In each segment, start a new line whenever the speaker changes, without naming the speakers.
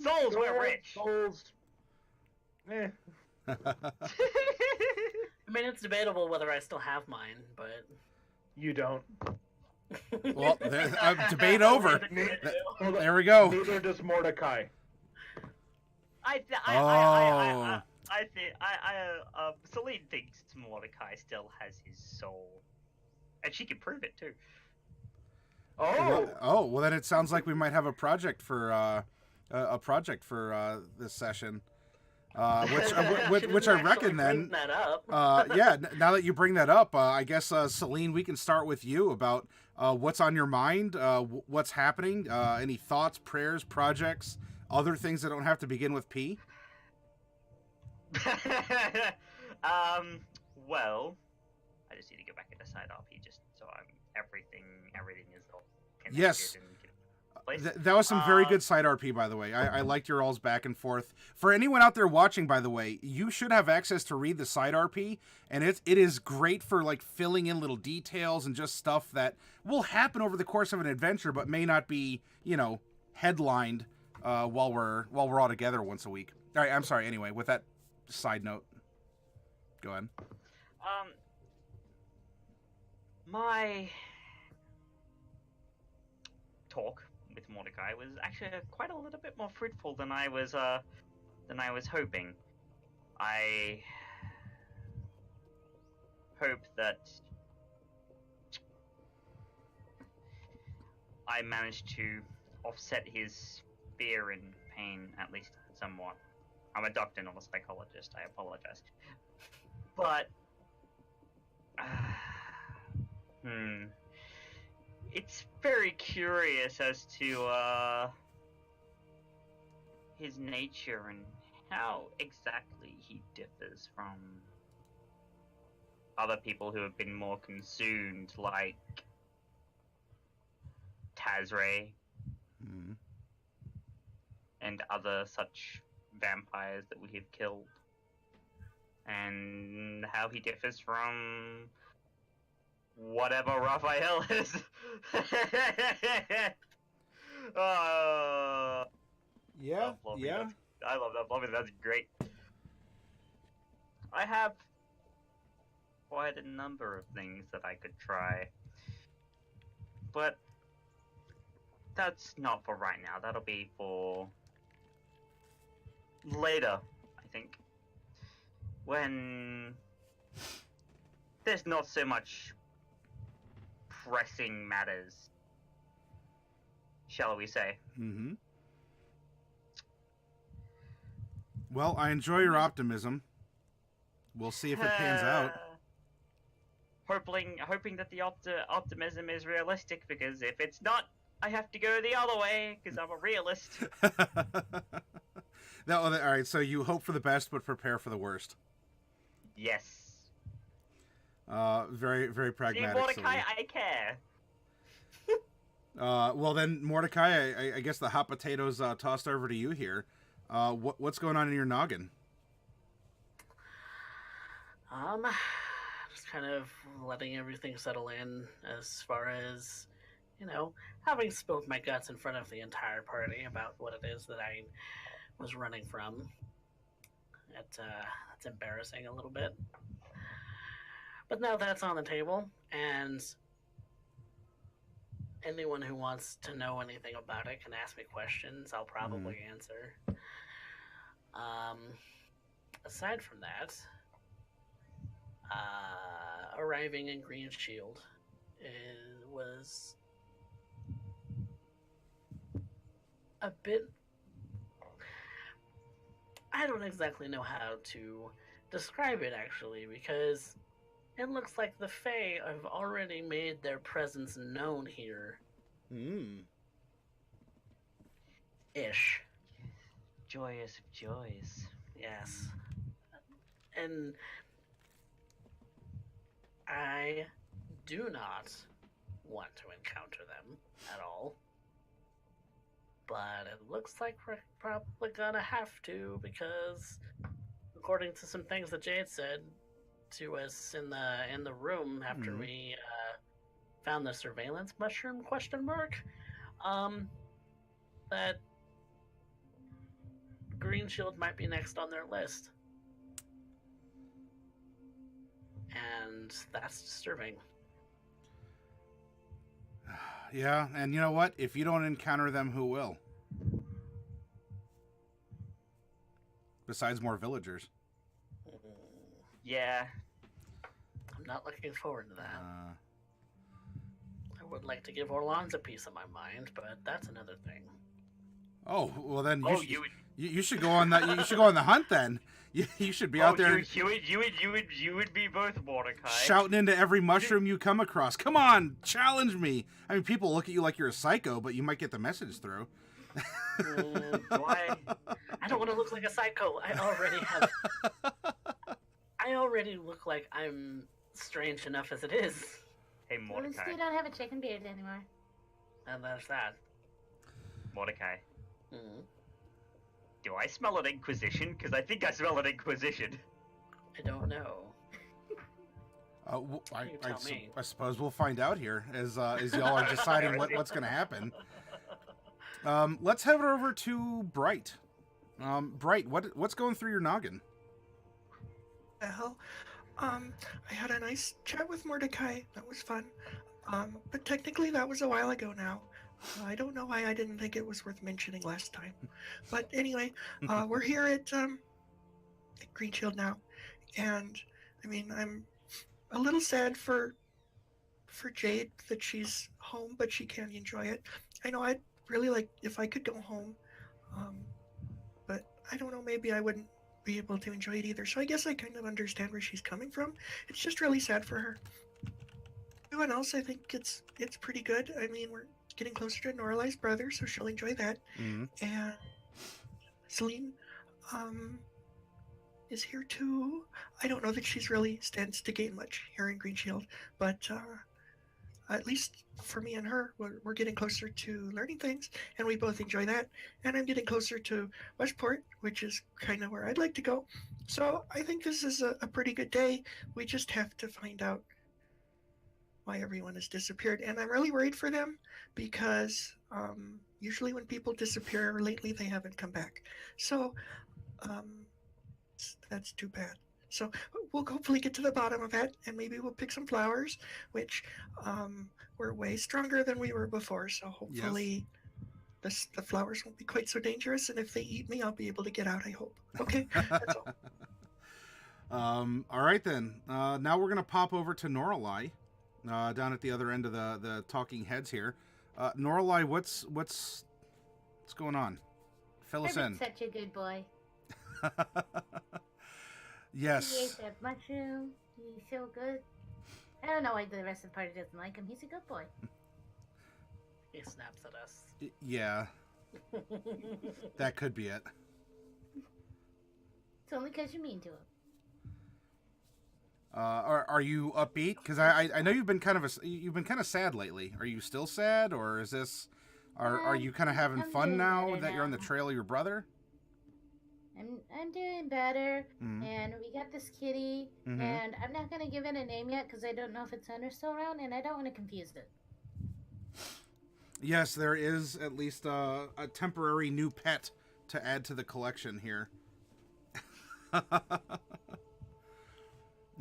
Souls were rich.
Souls.
I mean, it's debatable whether I still have mine, but
You don't.
Well, debate over. There we go.
Neither does Mordecai.
Celine thinks Mordecai still has his soul, and she can prove it too.
Well, then it sounds like we might have a project for this session. Which I reckon then.
That up.
Yeah. Now that you bring that up, I guess Celine, we can start with you about what's on your mind, what's happening, any thoughts, prayers, projects, other things that don't have to begin with P.
Well, I just need to go back into side RP just so everything is all connected.
Yes.
And
That was some very good side RP, by the way. I liked your all's back and forth. For anyone out there watching, by the way, you should have access to read the side RP, and it is great for like filling in little details and just stuff that will happen over the course of an adventure, but may not be, headlined while we're all together once a week. All right, I'm sorry. Anyway, with that side note, go ahead.
My talk with Mordecai was actually quite a little bit more fruitful than I was hoping. I hope that I managed to offset his fear and pain, at least somewhat. I'm a doctor, not a psychologist. I apologize. But it's very curious as to his nature and how exactly he differs from other people who have been more consumed, like Tazray and other such vampires that we have killed, and how he differs from whatever Raphael is.
Yeah.
I love that Fluffy. That's great. I have quite a number of things that I could try, but that's not for right now. That'll be for later, I think, when there's not so much pressing matters, shall we say.
Mm-hmm. Well, I enjoy your optimism. We'll see if it pans out.
Hoping that the optimism is realistic, because if it's not, I have to go the other way, because I'm a realist.
All right, so you hope for the best, but prepare for the worst.
Yes.
Very, very pragmatic.
See, Mordecai, I care.
Well then, Mordecai, I guess the hot potatoes tossed over to you here. What's going on in your noggin?
Just kind of letting everything settle in as far as, having spilled my guts in front of the entire party about what it is that I was running from. It's embarrassing a little bit. But now that's on the table, and anyone who wants to know anything about it can ask me questions. I'll probably answer. Aside from that, arriving in Green Shield was a bit... I don't exactly know how to describe it, actually, because it looks like the Fae have already made their presence known here. Ish.
Joyous of joys.
Yes. And I do not want to encounter them at all. But it looks like we're probably gonna have to, because according to some things that Jade said to us in the room after we found the surveillance mushroom ? That Green Shield might be next on their list. And that's disturbing.
Yeah, and you know what? If you don't encounter them, who will? Besides more villagers.
Yeah.
I'm not looking forward to that. I would like to give Orlans a piece of my mind, but that's another thing.
Oh, well then
You
you should go on that. You should go on the hunt then. You should be out there
You would be both Mordecai.
shouting into every mushroom you come across. Come on, challenge me. I mean, people look at you like you're a psycho, but you might get the message through.
Why?
I don't want to look like a psycho. I already look like I'm strange enough as it is.
Hey,
At least
Mordecai.
you don't have a chicken beard anymore.
And there's that.
Mordecai.
Mm.
Do I smell an Inquisition? Because I think I smell an Inquisition.
I don't know.
You
tell me.
I suppose we'll find out here as y'all are deciding what's going to happen. Let's head over to Bright. Bright, what's going through your noggin?
Well, I had a nice chat with Mordecai. That was fun. But technically that was a while ago now. I don't know why I didn't think it was worth mentioning last time. But anyway, we're here at Green Shield now. And, I mean, I'm a little sad for Jade that she's home, but she can't enjoy it. I know I'd really like if I could go home. But I don't know, maybe I wouldn't be able to enjoy it either. So I guess I kind of understand where she's coming from. It's just really sad for her. Everyone else, I think it's pretty good. I mean, we're getting closer to Noralai's brother, so she'll enjoy that.
Mm-hmm.
And Celine is here too. I don't know that she's really stands to gain much here in Green Shield, but at least for me and her, we're getting closer to learning things, and we both enjoy that. And I'm getting closer to Westport, which is kind of where I'd like to go. So I think this is a pretty good day. We just have to find out why everyone has disappeared, and I'm really worried for them because usually when people disappear lately, they haven't come back. So that's too bad. So we'll hopefully get to the bottom of that, and maybe we'll pick some flowers, which we're way stronger than we were before. So hopefully the flowers won't be quite so dangerous, and if they eat me, I'll be able to get out, I hope. Okay, that's all.
All right then. Now we're gonna pop over to Noralai, down at the other end of the talking heads here. Noralai, what's going on? Fill us in.
Such a good boy.
Yes.
He ate that mushroom. He's so good. I don't know why the rest of the party doesn't like him. He's a good boy.
He snaps at us.
Yeah. That could be it.
It's only because you're mean to him.
Are you upbeat? Because I know you've been kind of sad lately. Are you still sad, or is this are you kind of having
I'm
fun
doing
now
better
that you're on the
now.
trail of your brother?
I'm doing better,
Mhm.
and we got this kitty,
Mhm.
and I'm not gonna give it a name yet because I don't know if its owner's still around, and I don't want to confuse it.
Yes, there is at least a temporary new pet to add to the collection here.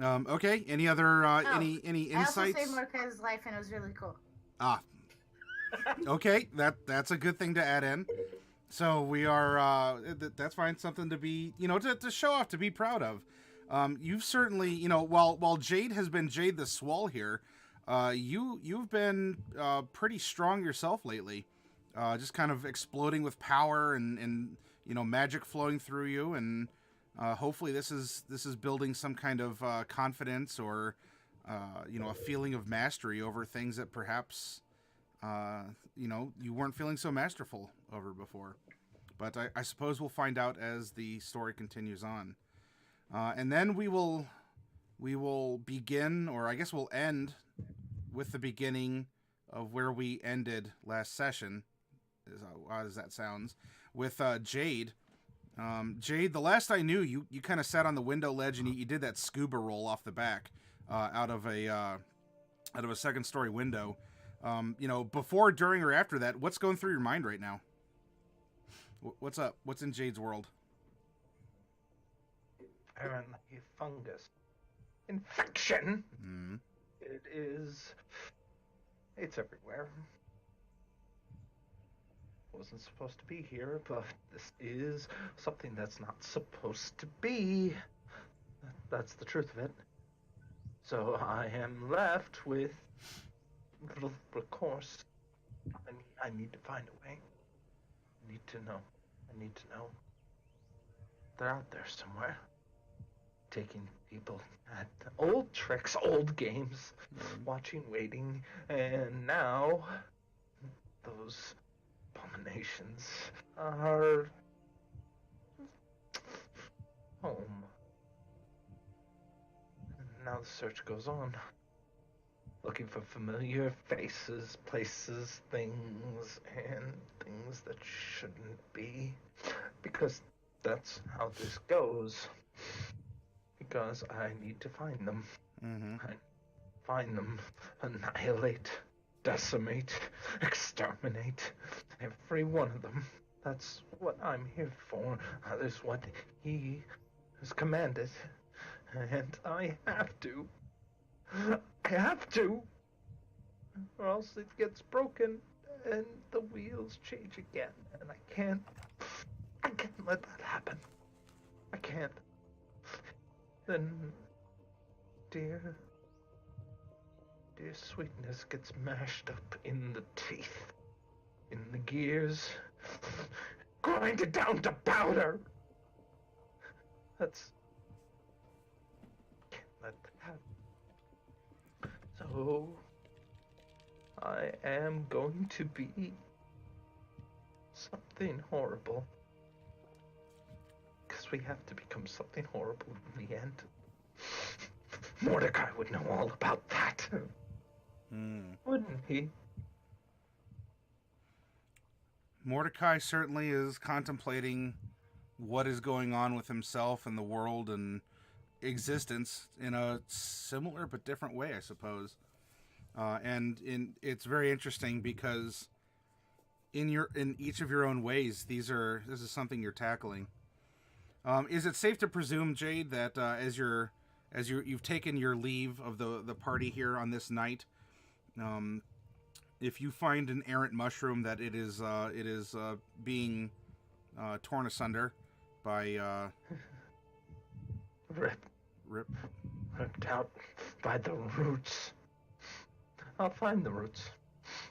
Okay. Any other any
I also
insights?
saved Mordecai's life, and it was really cool.
Ah. Okay, that's a good thing to add in. So we are that's fine, something to be, to show off, to be proud of. You've certainly, while Jade has been Jade the Swall here, you've been pretty strong yourself lately. Just kind of exploding with power and magic flowing through you, and hopefully this is building some kind of confidence or a feeling of mastery over things that perhaps you weren't feeling so masterful over before. But I suppose we'll find out as the story continues on. And then we will begin, or I guess we'll end with the beginning of where we ended last session, as odd as that sounds, with Jade. Jade, the last I knew, you kind of sat on the window ledge and you did that scuba roll off the back out of a second story window. Before, during, or after that, what's going through your mind right now? What's up? What's in Jade's world?
apparently fungus infection.
Mm.
It's everywhere. Wasn't supposed to be here, but this is something that's not supposed to be. That's the truth of it. So I am left with little recourse. I need to find a way. I need to know. I need to know. They're out there somewhere. Taking people at old tricks, old games, watching, waiting, and now those abominations are home. And now the search goes on. Looking for familiar faces, places, things, and things that shouldn't be. Because that's how this goes. Because I need to find them.
Mm-hmm.
I find them, annihilate, decimate, exterminate every one of them. That's what I'm here for. That is what he has commanded. And I have to. I have to. Or else it gets broken and the wheels change again. And I can't let that happen. I can't. Then, dear sweetness gets mashed up in the teeth, in the gears, grinded down to powder. Can't let that happen. So, I am going to be something horrible. Because we have to become something horrible in the end. Mordecai would know all about that. Wouldn't he?
Mordecai certainly is contemplating what is going on with himself and the world and existence in a similar but different way, I suppose. It's very interesting because in each of your own ways, this is something you're tackling. Is it safe to presume, Jade, that as you've taken your leave of the party here on this night, if you find an errant mushroom, that it is being torn asunder by
ripped out by the roots. I'll find the roots.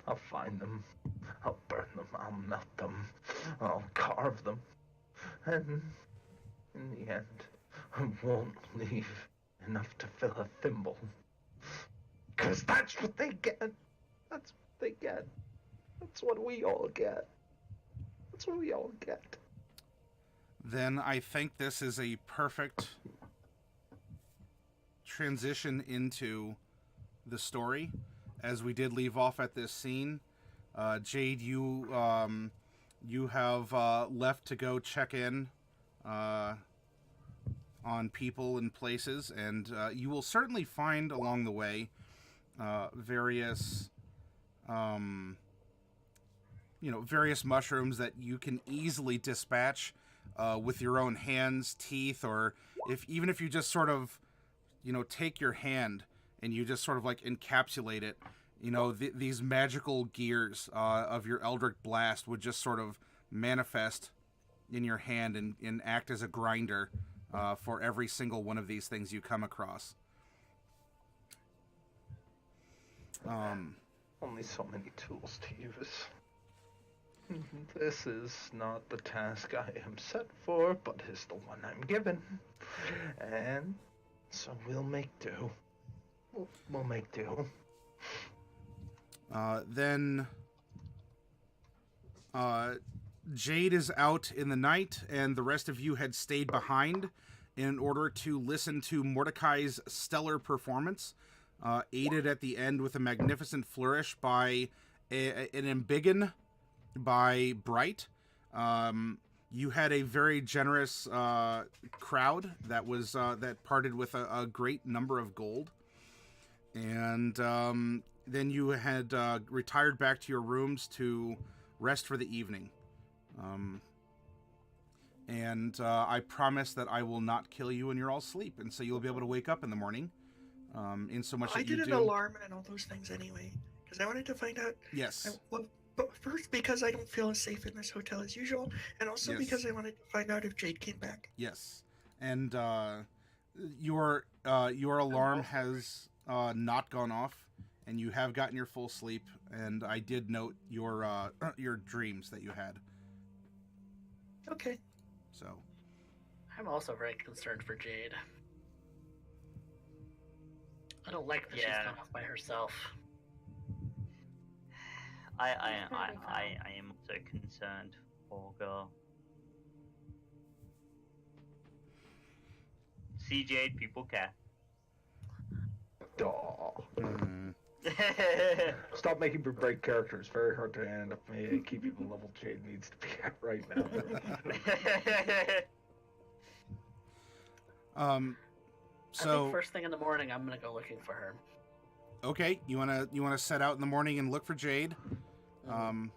I'll find them. I'll burn them. I'll melt them. I'll carve them. And in the end, I won't leave enough to fill a thimble. Because that's what they get. That's what they get. That's what we all get. That's what we all get.
Then I think this is a perfect transition into the story, as we did leave off at this scene. Jade, you have left to go check in on people and places, and you will certainly find along the way various mushrooms that you can easily dispatch with your own hands, teeth, or even if you just sort of take your hand and you just sort of like encapsulate it, these magical gears of your Eldritch Blast would just sort of manifest in your hand and act as a grinder for every single one of these things you come across.
Only so many tools to use. This is not the task I am set for, but is the one I'm given. And so we'll make do. We'll make do.
Then Jade is out in the night, and the rest of you had stayed behind in order to listen to Mordecai's stellar performance, aided at the end with a magnificent flourish by an embiggen by Bright. You had a very generous crowd that parted with a great number of gold, and then you had retired back to your rooms to rest for the evening. And And I promise that I will not kill you when you're all asleep, and so you'll be able to wake up in the morning. In so much
I
that you
did an
do.
alarm and all those things anyway, because I wanted to find out.
Yes.
But first, because I don't feel as safe in this hotel as usual, and also
Yes.
because I wanted to find out if Jade came back.
Yes. And your alarm has not gone off, and you have gotten your full sleep. And I did note your dreams that you had.
Okay.
So.
I'm also very concerned for Jade. I don't like that she's
Yeah.
gone off by herself.
I am also concerned, poor girl. See, Jade, people care.
Aw.
Mm.
Stop making me break character. It's very hard to end up keeping the level Jade needs to be at right now.
I think
So
first thing in the morning, I'm gonna go looking for her.
okay, you wanna set out in the morning and look for Jade. All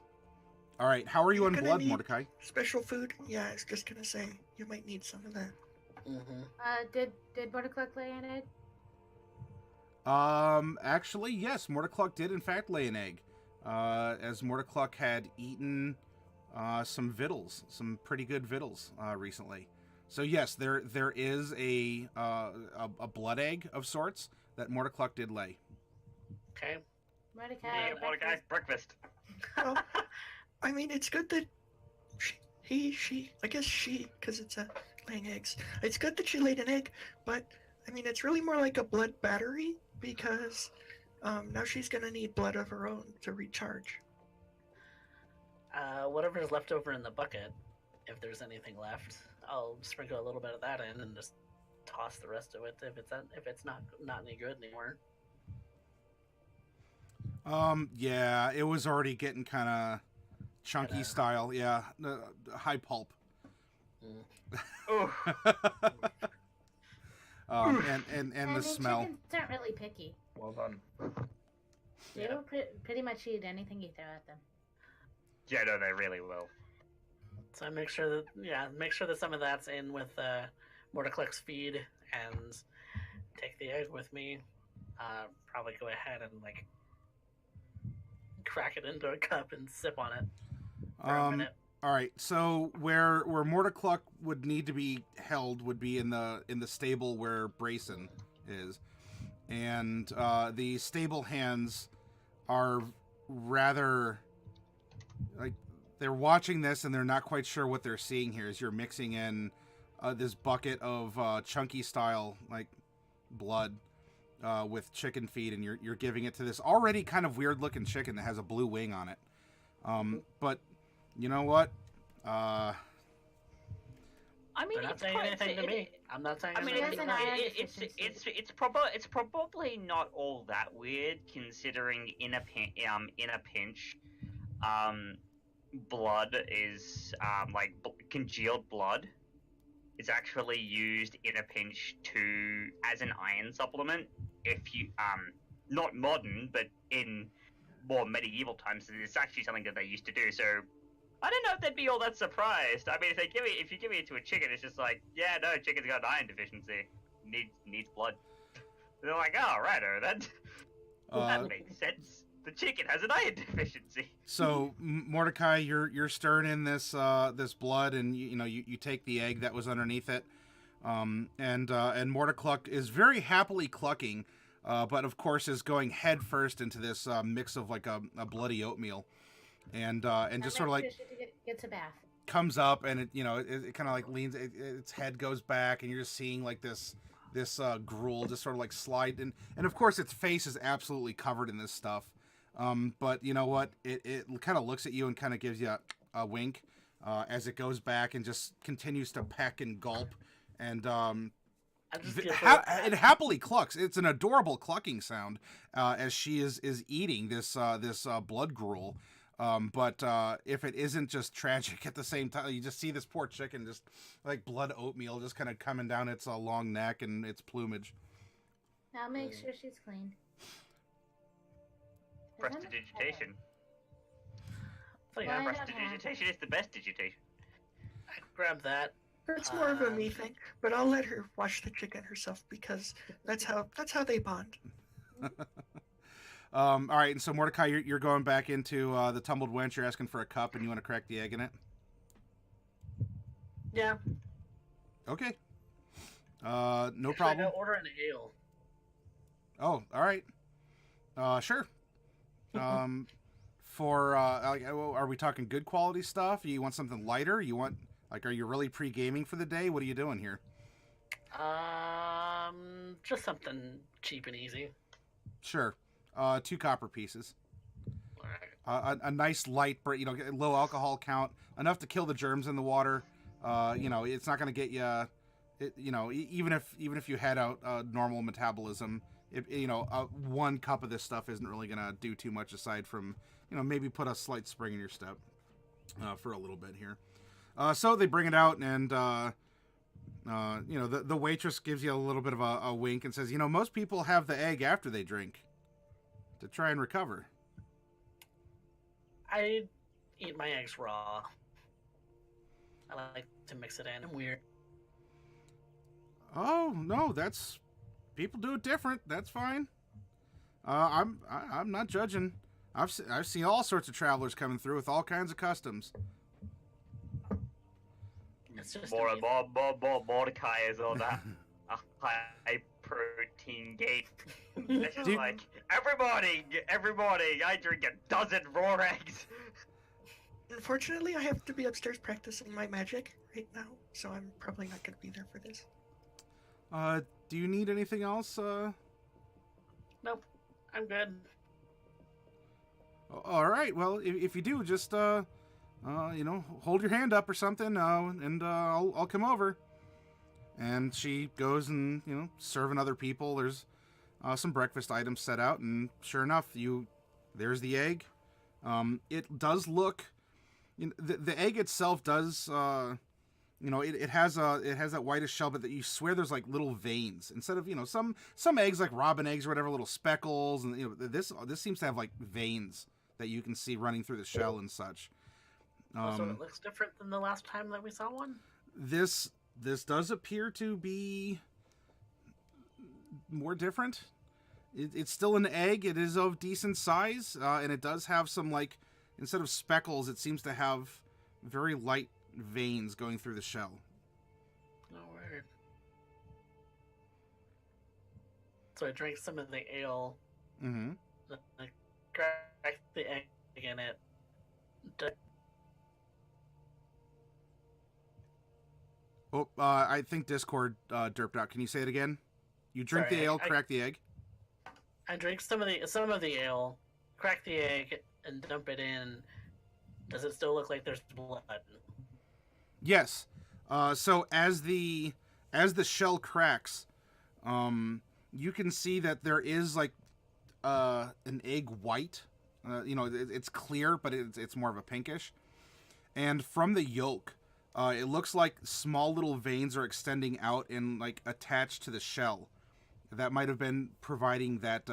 right. How are you
You're
on
gonna
blood,
need
Mordecai?
Special food? Yeah, I was just gonna say, you might need some of that.
Mm-hmm.
Did Mordecai lay an egg?
Actually, yes, Mordecai did in fact lay an egg. As Mordecai had eaten some victuals, some pretty good victuals recently. So yes, there is a blood egg of sorts that Mordecai did lay.
Okay.
Mordecai.
Yeah, Mordecai, breakfast.
Well, I mean, it's good that she, I guess she, because it's laying eggs. It's good that she laid an egg, but I mean, it's really more like a blood battery because now she's gonna need blood of her own to recharge.
Whatever's left over in the bucket, if there's anything left, I'll sprinkle a little bit of that in and just toss the rest of it if it's not any good anymore.
Yeah, it was already getting kind of chunky
Kinda.
style. Yeah, high pulp.
Ooh.
And
I
the
mean,
smell.
chickens aren't really picky.
Well done.
They will pretty much eat anything you throw at them.
Yeah, no, they really will.
So I make sure that some of that's in with Mordecai's feed and take the egg with me. Probably go ahead and like crack it into a cup and sip on it for a minute.
All right, so where Mordecai would need to be held would be in the stable where Brayson is, and the stable hands are rather like they're watching this and they're not quite sure what they're seeing here as you're mixing in this bucket of chunky style like blood with chicken feed, and you're giving it to this already kind of weird looking chicken that has a blue wing on it. But you know what?
I mean,
They're not
it's
saying
quite,
anything to me. I'm not saying
I mean,
anything.
it's probably not all that weird considering in a pinch, blood is like congealed blood is actually used in a pinch as an iron supplement. If you not modern, but in more medieval times, it's actually something that they used to do. So I don't know if they'd be all that surprised. I mean, if you give it to a chicken, it's just like, yeah, no, chicken's got an iron deficiency, needs blood. They're like, oh, righto, that makes sense. The chicken has an iron deficiency.
So Mordecai, you're stirring in this blood, and you take the egg that was underneath it, and Mordecai is very happily clucking, but of course is going head first into this mix of like a bloody oatmeal, and just sort of like
gets a bath.
comes up, and it kind of like leans, its head goes back, and you're just seeing like this gruel just sort of like slide in, and of course its face is absolutely covered in this stuff. But you know what? It kind of looks at you and kind of gives you a wink as it goes back and just continues to peck and gulp, and it happily clucks. It's an adorable clucking sound as she is eating this blood gruel. But if it isn't just tragic at the same time, you just see this poor chicken just like blood oatmeal just kind of coming down its long neck and its plumage.
Now make sure she's clean.
Prestidigitation.
So yeah,
Why not
Prestidigitation is the best digitation.
I grab that.
It's more of a me thing, but I'll let her wash the chicken herself because that's how they bond.
All right, and so Mordecai, you're going back into the tumbled wench. You're asking for a cup, and you want to crack the egg in it.
Yeah.
Okay. No
Actually,
problem.
I order an ale.
Oh, all right. Sure. For are we talking good quality stuff? You want something lighter? You want are you really pre-gaming for the day? What are you doing here?
Just something cheap and easy.
Sure. 2 copper pieces.
All right.
A nice light, low alcohol count, enough to kill the germs in the water. It's not going to get you. Even if you had a normal metabolism, 1 cup of this stuff isn't really going to do too much aside from, maybe put a slight spring in your step for a little bit here. So they bring it out, and the waitress gives you a little bit of a wink and says, most people have the egg after they drink to try and recover.
I eat my eggs raw. I like to mix it in. I'm weird.
Oh no, people do it different. That's fine. I'm not judging. I've seen all sorts of travelers coming through with all kinds of customs.
It's just
Mordecai is on a high protein gate. It's just like everybody, I drink a dozen raw eggs.
Unfortunately, I have to be upstairs practicing my magic right now, so I'm probably not going to be there for this.
Do you need anything else?
Nope, I'm good.
All right. Well, if you do, just hold your hand up or something, and I'll come over. And she goes and serving other people. There's some breakfast items set out, and sure enough, there's the egg. It does look. The egg itself does. It has that whitish shell, but that you swear there's like little veins instead of some eggs like robin eggs or whatever, little speckles, and this seems to have like veins that you can see running through the shell and such.
So it looks different than the last time that we saw one?
This does appear to be more different. It's still an egg. It is of decent size, and it does have some, instead of speckles, it seems to have very light veins going through the shell.
Oh, weird. So I drank some of the ale.
Mm-hmm.
I cracked the egg in it.
Oh, I think Discord derped out. Can you say it again? You drink the ale, crack the egg?
I drink some of the ale, crack the egg, and dump it in. Does it still look like there's blood?
Yes. So as the shell cracks, you can see that there is an egg white. It's clear, but it's more of a pinkish. And from the yolk, it looks like small little veins are extending out and attached to the shell. That might have been providing that.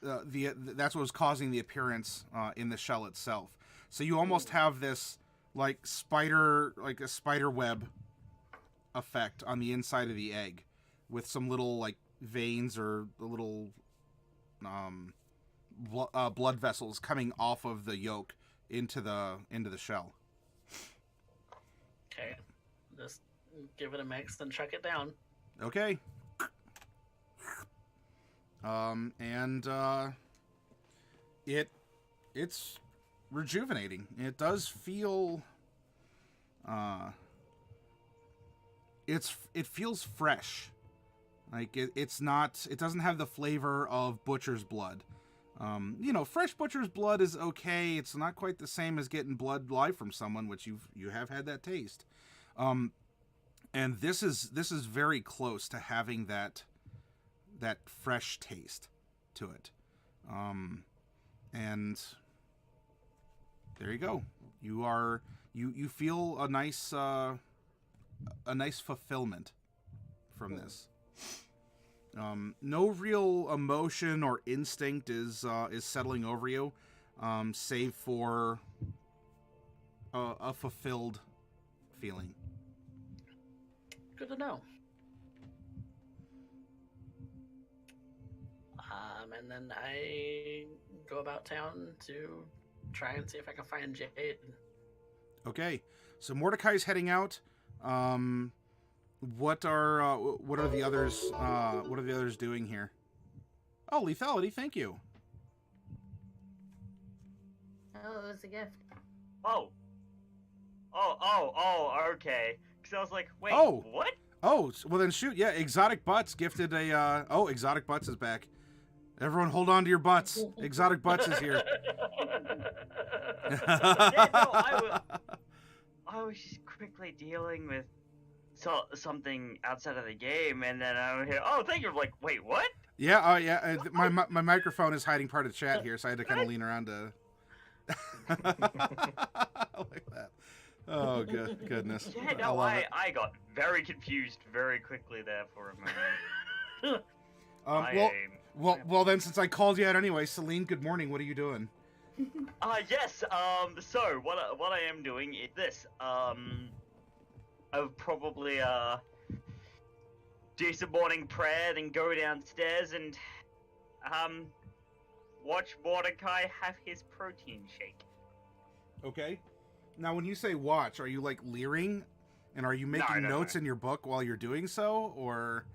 That's what was causing the appearance in the shell itself. So you almost have this a spider web effect on the inside of the egg, with some little veins or the little blood vessels coming off of the yolk into the shell.
Okay, just give it a mix and chuck it down.
Okay. It's rejuvenating. It does feel it feels fresh. It doesn't have the flavor of butcher's blood. Fresh butcher's blood is okay. It's not quite the same as getting blood live from someone, which you have had that taste. And this is very close to having that fresh taste to it. And there you go. You feel a nice fulfillment from this. No real emotion or instinct is settling over you, save for a fulfilled feeling.
Good to know. And then I go about town to try and see if I can find Jade.
Okay, so Mordecai's heading out. What are the others? What are the others doing here? Oh, lethality! Thank you.
Oh, it was a gift.
Oh, okay. Because I was like, wait,
Oh.
what?
Oh, well then shoot. Yeah, Exotic Butts gifted a. Oh, Exotic Butts is back. Everyone, hold on to your butts. Exotic Butts is here.
Yeah, no, I was just quickly dealing with something outside of the game, and then I'm here. Oh, thank you. I'm like, wait, what?
Yeah. Yeah. My microphone is hiding part of the chat here, so I had to kind of lean around to. Like that. Oh goodness.
Yeah, no, I got very confused very quickly there for a moment.
Well, then, since I called you out anyway, Celine, good morning. What are you doing?
Yes. So what I am doing is this. I'll probably do some morning prayer, then go downstairs and watch Mordecai have his protein shake.
Okay. Now, when you say watch, are you like leering, and are you making notes in your book while you're doing so, or?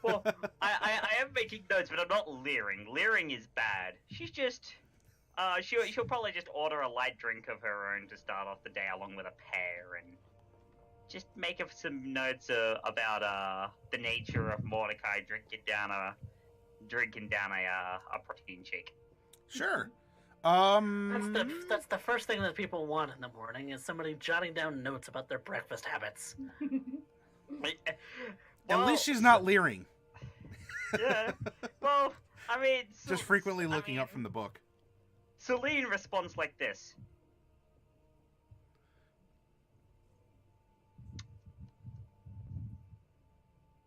Well, I am making notes, but I'm not leering. Leering is bad. She's just, she'll probably just order a light drink of her own to start off the day, along with a pear, and just make up some notes about the nature of Mordecai drinking down a protein shake.
Sure.
That's the first thing that people want in the morning is somebody jotting down notes about their breakfast habits.
At least she's not leering.
Yeah. Well, I mean,
just frequently looking up from the book.
Celine responds like this.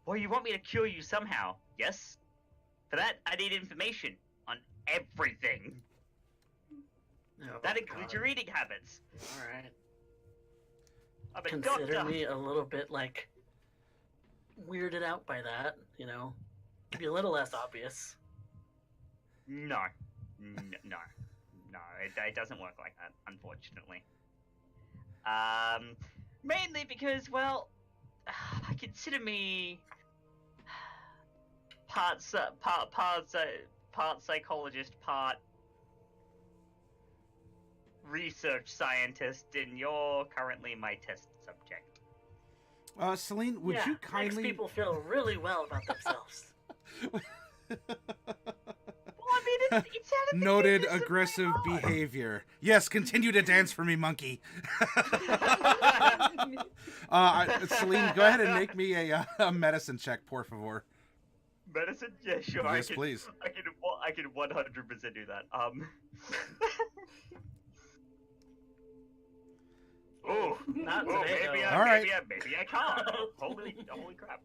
Well, you want me to cure you somehow, yes? For that, I need information on everything.
Oh,
that includes your eating habits.
Alright.
I'm a
Consider
doctor.
me a little bit, like, weirded out by that, you know? Be a little less obvious.
No. It doesn't work like that, unfortunately. Mainly because, well, I consider me part psychologist, part research scientist, and you're currently my test subject.
Celine, would you kindly...
Makes people feel really well about themselves.
Well, I mean, it sounded
Noted aggressive behavior. Yes, continue to dance for me, monkey. Celine, go ahead and make me a medicine check, por favor.
Medicine? Yeah, sure.
Yes, please.
I can 100% do that. Oh,
not today.
Maybe
All right.
maybe I can't. Holy crap!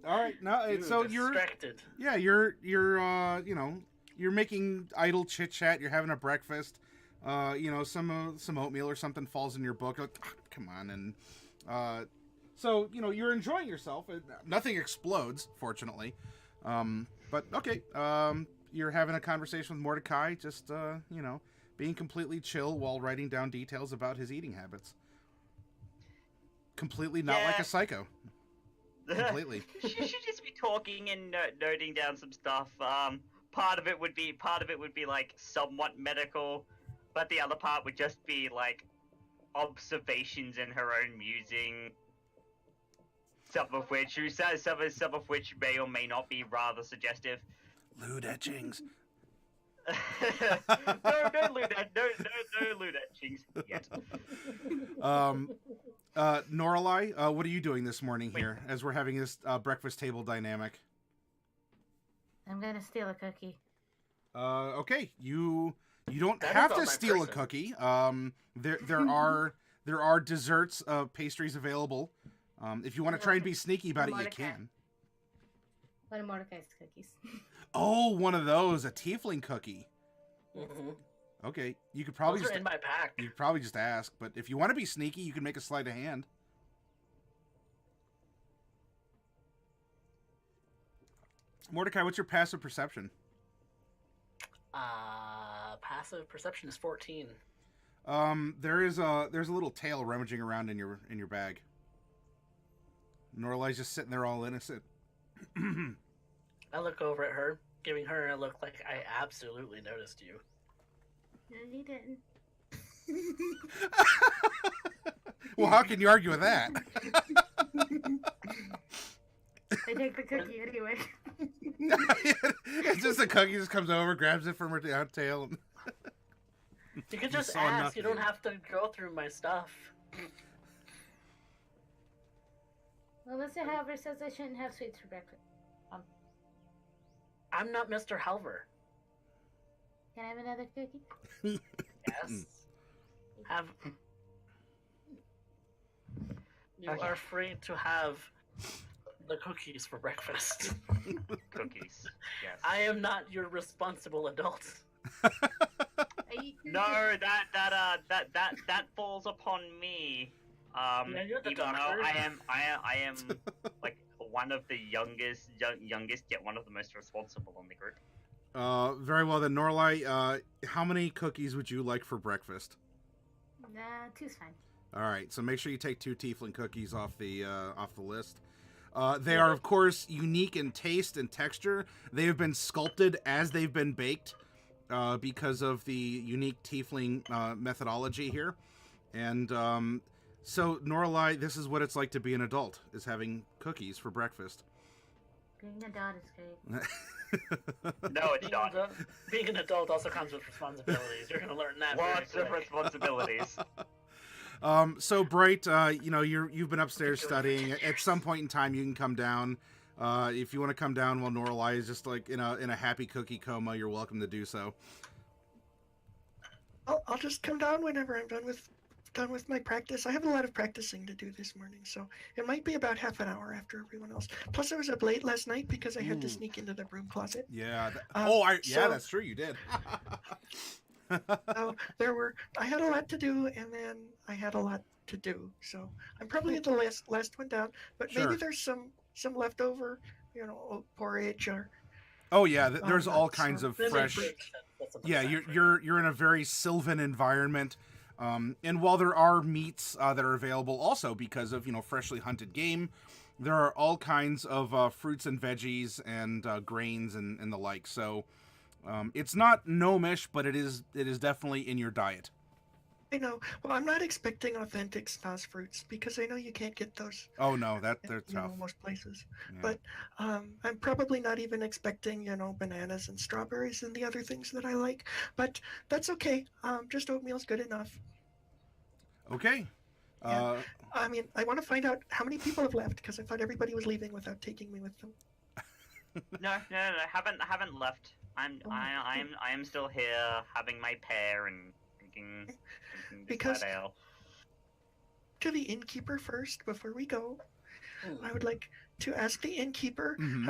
All right, no. So you're
distracted.
Yeah, you're you're making idle chit chat. You're having a breakfast. Some oatmeal or something falls in your book. Like, come on, and so you're enjoying yourself. Nothing explodes, fortunately. But okay. You're having a conversation with Mordecai, just being completely chill while writing down details about his eating habits. Completely not like a psycho. Completely.
She should just be talking and noting down some stuff. Part of it would be like somewhat medical, but the other part would just be like observations in her own musing. Some of which may or may not be rather suggestive.
Lewd etchings.
no lewd etchings yet.
Norelai, what are you doing this morning here as we're having this breakfast table dynamic?
I'm gonna steal a cookie.
Okay, you don't have to steal a cookie. There are desserts, pastries available. If you want to try and be sneaky about it, you can.
One of Mordecai's cookies.
Oh, one of those, a tiefling cookie.
Mm-hmm.
Okay, you could probably
Those are in my pack.
you could probably just ask, but if you want to be sneaky, you can make a sleight of hand. Mordecai, what's your passive perception?
Passive perception is 14.
There's a little tail rummaging around in your bag. Norlai's just sitting there all innocent.
I look over at her, giving her a look like I absolutely noticed you.
No, you didn't.
Well, how can you argue with that?
I take the cookie anyway.
It's just the cookie just comes over, grabs it from her tail. And...
You can just
saw
ask.
nothing.
You don't have to go through my stuff.
Melissa, however, says I shouldn't have sweets for breakfast.
I'm not Mr. Halver.
Can I have another cookie?
Yes. Have. You are free to have the cookies for breakfast.
Cookies. Yes.
I am not your responsible adult.
No, that falls upon me.
Yeah, you're the
Even though
doctor.
I am like one of the youngest yet one of the most responsible in the group.
Very well then, Norlai. How many cookies would you like for breakfast?
Two's fine.
All right, so make sure you take 2 tiefling cookies off the list. They are, of course, unique in taste and texture. They have been sculpted as they've been baked because of the unique tiefling methodology here. And so, Norlai, this is what it's like to be an adult, is having cookies for breakfast.
Being a dad is great.
No, it's not.
Being an adult also comes with responsibilities. You're going to learn that.
Lots
very
of
quick.
responsibilities.
So Bright, you've been upstairs studying. At some point in time, you can come down. If you want to come down while Norlai is just like in a happy cookie coma, you're welcome to do so.
I'll just come down whenever I'm done with my practice. I have a lot of practicing to do this morning, so it might be about half an hour after everyone else. Plus, I was up late last night because I had to sneak into the broom closet.
Yeah.
So-
That's true. You did.
So I had a lot to do, and then I had a lot to do. So I'm probably the last one down, but
Sure.
maybe there's some leftover, porridge or.
Oh yeah, there's all kinds of
There's
fresh.
fruit that's in the
Yeah,
pack for
you're in a very sylvan environment, and while there are meats that are available also because of freshly hunted game, there are all kinds of fruits and veggies and grains and the like. So it's not gnomish, but it is definitely in your diet.
I know. Well, I'm not expecting authentic Stas fruits because I know you can't get those.
Oh no, they're tough.
Most places.
Yeah.
But I'm probably not even expecting, bananas and strawberries and the other things that I like. But that's okay. Just oatmeal's good enough.
Okay.
Yeah. I mean, I want to find out how many people have left because I thought everybody was leaving without taking me with them.
No, haven't left. I am still here having my pear and drinking
Because-
this ale.
To the innkeeper first before we go.
Hmm.
I would like to ask the innkeeper,
Mhm.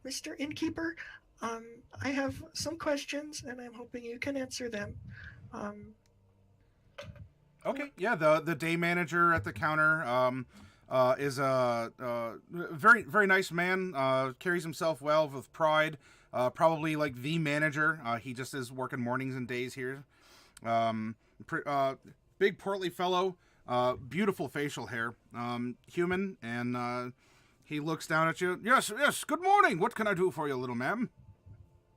Mr. Innkeeper, I have some questions and I'm hoping you can answer them.
Okay, yeah, the day manager at the counter is a very, very nice man, carries himself well with pride, probably like the manager. He just is working mornings and days here. Big portly fellow, beautiful facial hair, human, and he looks down at you. Yes, good morning. What can I do for you, little ma'am?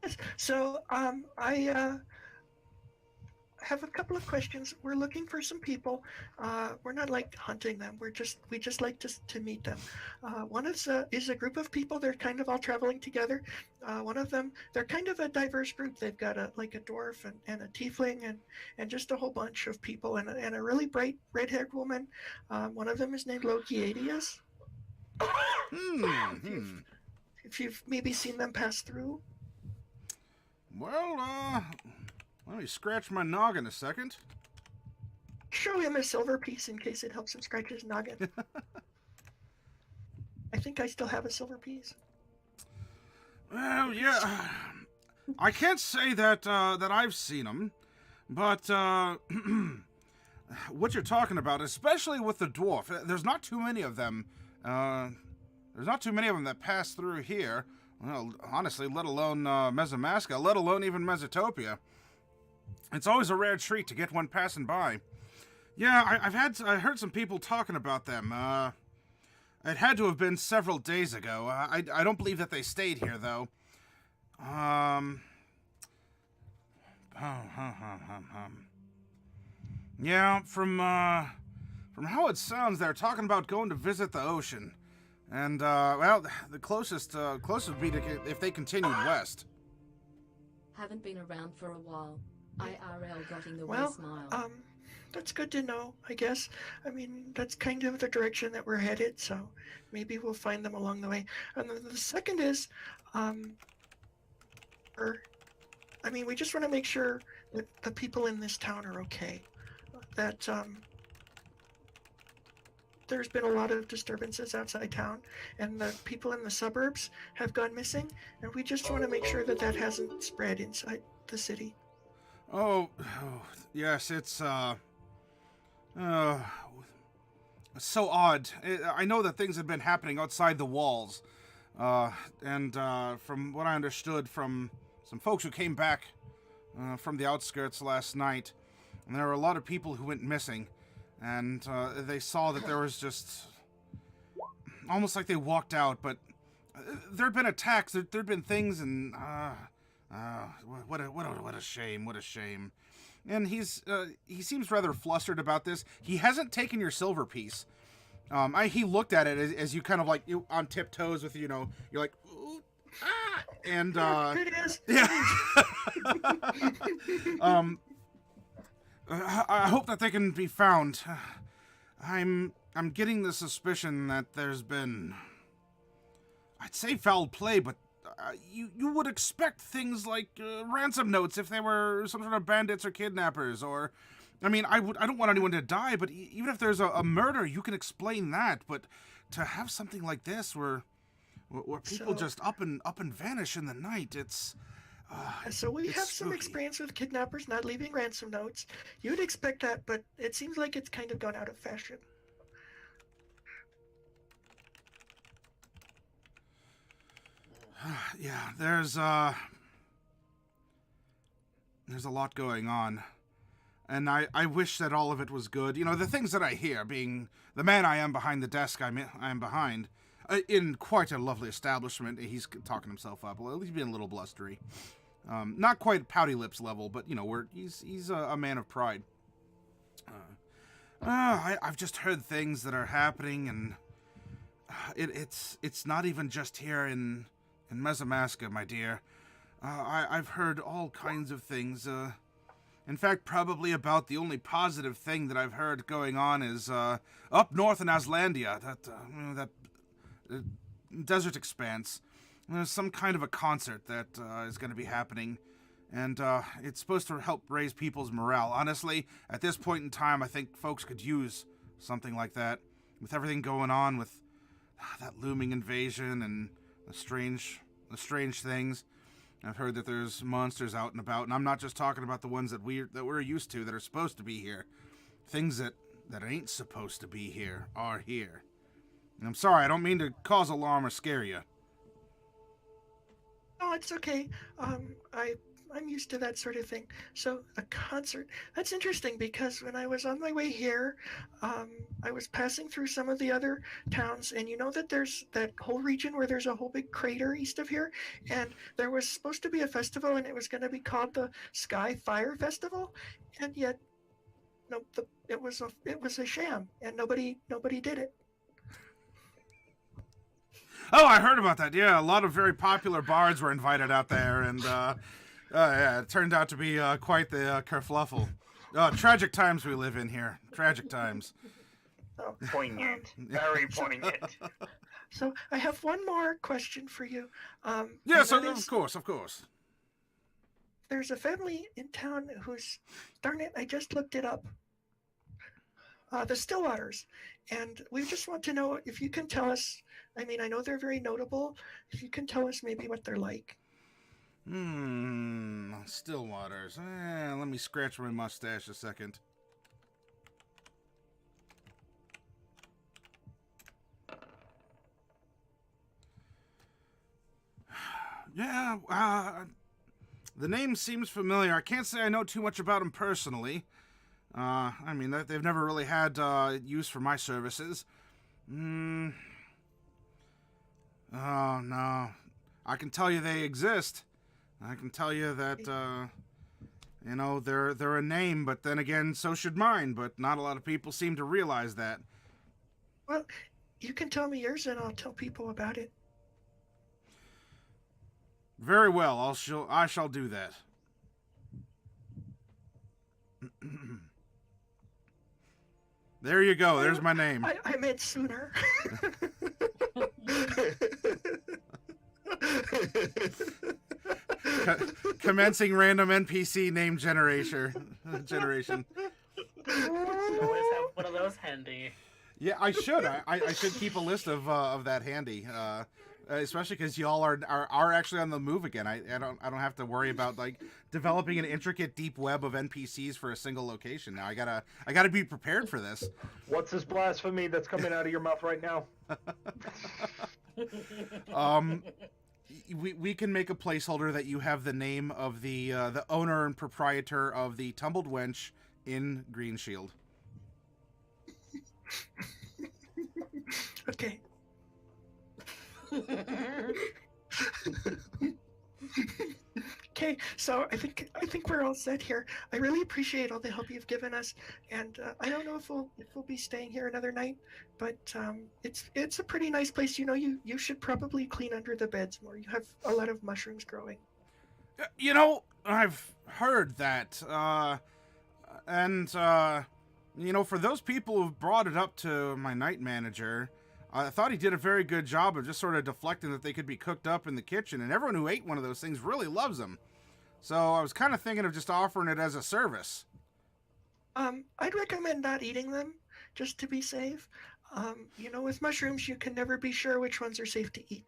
Yes, so I have a couple of questions. We're looking for some people. We're not like hunting them. We just like to meet them. One is a group of people. They're kind of all traveling together. One of them, they're kind of a diverse group. They've got a dwarf and a tiefling and just a whole bunch of people and a really bright red-haired woman. One of them is named Lokiadius. If you've maybe seen them pass through.
Well, let me scratch my noggin a second.
Show him a silver piece in case it helps him scratch his noggin. I think I still have a silver piece.
Well, yeah, I can't say that I've seen them, But, what you're talking about, especially with the dwarf, there's not too many of them. There's not too many of them that pass through here. Well, honestly, let alone Mesomasca, let alone even Mesotopia. It's always a rare treat to get one passing by. Yeah, I heard some people talking about them. It had to have been several days ago. I don't believe that they stayed here, though. Yeah, from how it sounds, they're talking about going to visit the ocean. And, well, the closest would be if they continued west.
Haven't been around for a while. IRL getting the
Well,
smile.
that's good to know, I guess. I mean, that's kind of the direction that we're headed, so maybe we'll find them along the way. And then the second is, we just want to make sure that the people in this town are okay. That, there's been a lot of disturbances outside town, and the people in the suburbs have gone missing, and we just want to make sure that that hasn't spread inside the city.
Oh yes, it's so odd. I know that things have been happening outside the walls, and from what I understood from some folks who came back from the outskirts last night, and there were a lot of people who went missing, and they saw that there was just almost like they walked out, but there'd been attacks, there'd been things, and what a shame, what a shame. And he seems rather flustered about this. He hasn't taken your silver piece. He looked at it as you kind of like on tiptoes with, you're like, ooh, ah, and
Here it is.
yeah. I hope that they can be found. I'm getting the suspicion that there's been, I'd say foul play, but you would expect things like ransom notes if they were some sort of bandits or kidnappers, or, I don't want anyone to die, but even if there's a murder, you can explain that. But to have something like this where people just up and vanish in the night, it's.
So we
it's
have some
spooky.
experience with kidnappers not leaving ransom notes. You would expect that, but it seems like it's kind of gone out of fashion.
Yeah, there's a lot going on. And I wish that all of it was good. The things that I hear, being the man I am behind the desk I am behind, in quite a lovely establishment. He's talking himself up. Well, he's being a little blustery. Not quite pouty lips level, but, he's a man of pride. I've just heard things that are happening, and it's not even just here in Mesomasca, my dear. I've heard all kinds of things. In fact, probably about the only positive thing that I've heard going on is up north in Aslandia, that desert expanse. There's some kind of a concert that is going to be happening, and it's supposed to help raise people's morale. Honestly, at this point in time, I think folks could use something like that. With everything going on with that looming invasion and the strange things. I've heard that there's monsters out and about, and I'm not just talking about the ones that we're used to that are supposed to be here. Things that ain't supposed to be here are here. And I'm sorry, I don't mean to cause alarm or scare you.
Oh, it's okay. I'm used to that sort of thing. So a concert, that's interesting, because when I was on my way here, I was passing through some of the other towns, and you know that there's that whole region where there's a whole big crater east of here, and there was supposed to be a festival, and it was going to be called the Sky Fire Festival, and yet, no, it was a sham, and nobody did it.
Oh, I heard about that. Yeah, a lot of very popular bards were invited out there, and yeah, it turned out to be quite the kerfluffle. Tragic times we live in here. Tragic times.
Oh.
Poignant. Very poignant.
So I have one more question for you.
Yes,
and that
of
is,
course.
There's a family in town who's, darn it, I just looked it up. The Stillwaters. And we just want to know if you can tell us, I know they're very notable, if you can tell us maybe what they're like.
Stillwaters. Let me scratch my mustache a second. Yeah, the name seems familiar. I can't say I know too much about them personally. I mean, they've never really had use for my services. Oh, no. I can tell you they exist. I can tell you that, you know, they're a name, but then again, so should mine, but not a lot of people seem to realize that.
Well, you can tell me yours and I'll tell people about it.
Very well, I shall do that. There you go, there's my name.
I meant sooner.
Commencing random NPC name generation.
You always have one of those handy.
Yeah, I should. I should keep a list of that handy. Especially because y'all are actually on the move again. I don't have to worry about like developing an intricate deep web of NPCs for a single location. Now I gotta be prepared for this.
What's this blasphemy that's coming out of your mouth right now?
We can make a placeholder that you have the name of the owner and proprietor of the Tumbled Wench in Green Shield.
Okay. Okay, so I think we're all set here. I really appreciate all the help you've given us, and I don't know if we'll be staying here another night, but it's a pretty nice place. You know, you should probably clean under the beds more. You have a lot of mushrooms growing.
You know, I've heard that, and you know, for those people who've brought it up to my night manager, I thought he did a very good job of just sort of deflecting that they could be cooked up in the kitchen, and everyone who ate one of those things really loves them. So I was kind of thinking of just offering it as a service.
I'd recommend not eating them, just to be safe. You know, with mushrooms, you can never be sure which ones are safe to eat.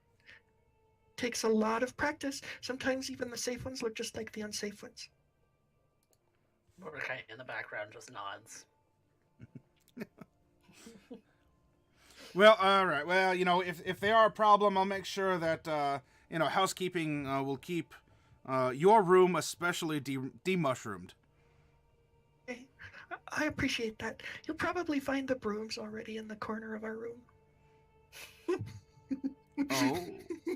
Takes a lot of practice. Sometimes even the safe ones look just like the unsafe ones.
Mordecai in the background just nods.
Well, all right. Well, you know, if they are a problem, I'll make sure that, you know, housekeeping will keep your room especially de-mushroomed.
Okay. I appreciate that. You'll probably find the brooms already in the corner of our room.
Oh,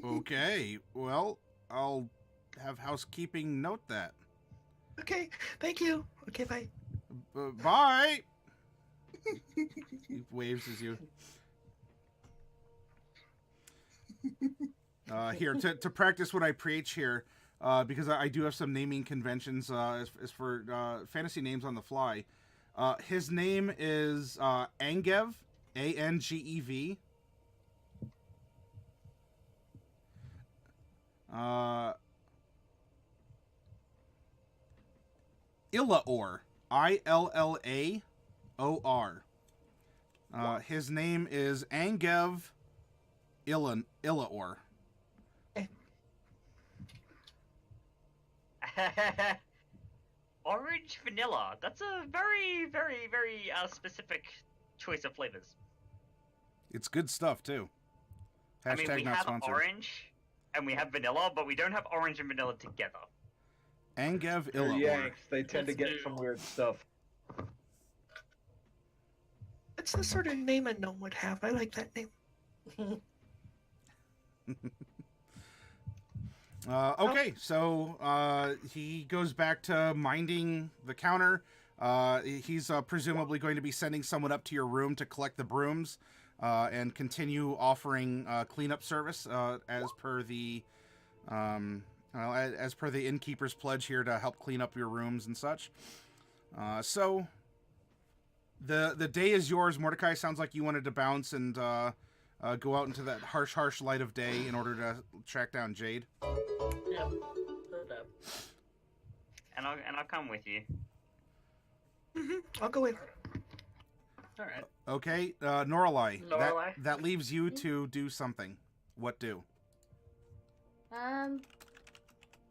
okay. Well, I'll have housekeeping note that.
Okay, thank you. Okay, bye.
Bye! He waves as you... here, to practice what I preach here, because I do have some naming conventions as for fantasy names on the fly. His name is Angev, Angev. Illaor, Illaor. His name is Angev Illaor.
Orange vanilla. That's a very, very, very specific choice of flavors.
It's good stuff too. Hashtag
I mean, we
not
have
sponsored.
orange and we have vanilla, but we don't have orange and vanilla together.
Angev
They're
Illaor.
Yanks. They tend to
That's
get
new.
some weird stuff.
It's the sort of name a gnome would have. I like that name.
Okay, so he goes back to minding the counter. He's presumably going to be sending someone up to your room to collect the brooms and continue offering cleanup service as per the innkeeper's pledge here to help clean up your rooms and such. So the day is yours, Mordecai. Sounds like you wanted to bounce and go out into that harsh light of day in order to track down Jade.
Yep.
And I'll come with you.
I'll go in.
All right.
Okay, Norelai.
Norelai?
That leaves you to do something. What do?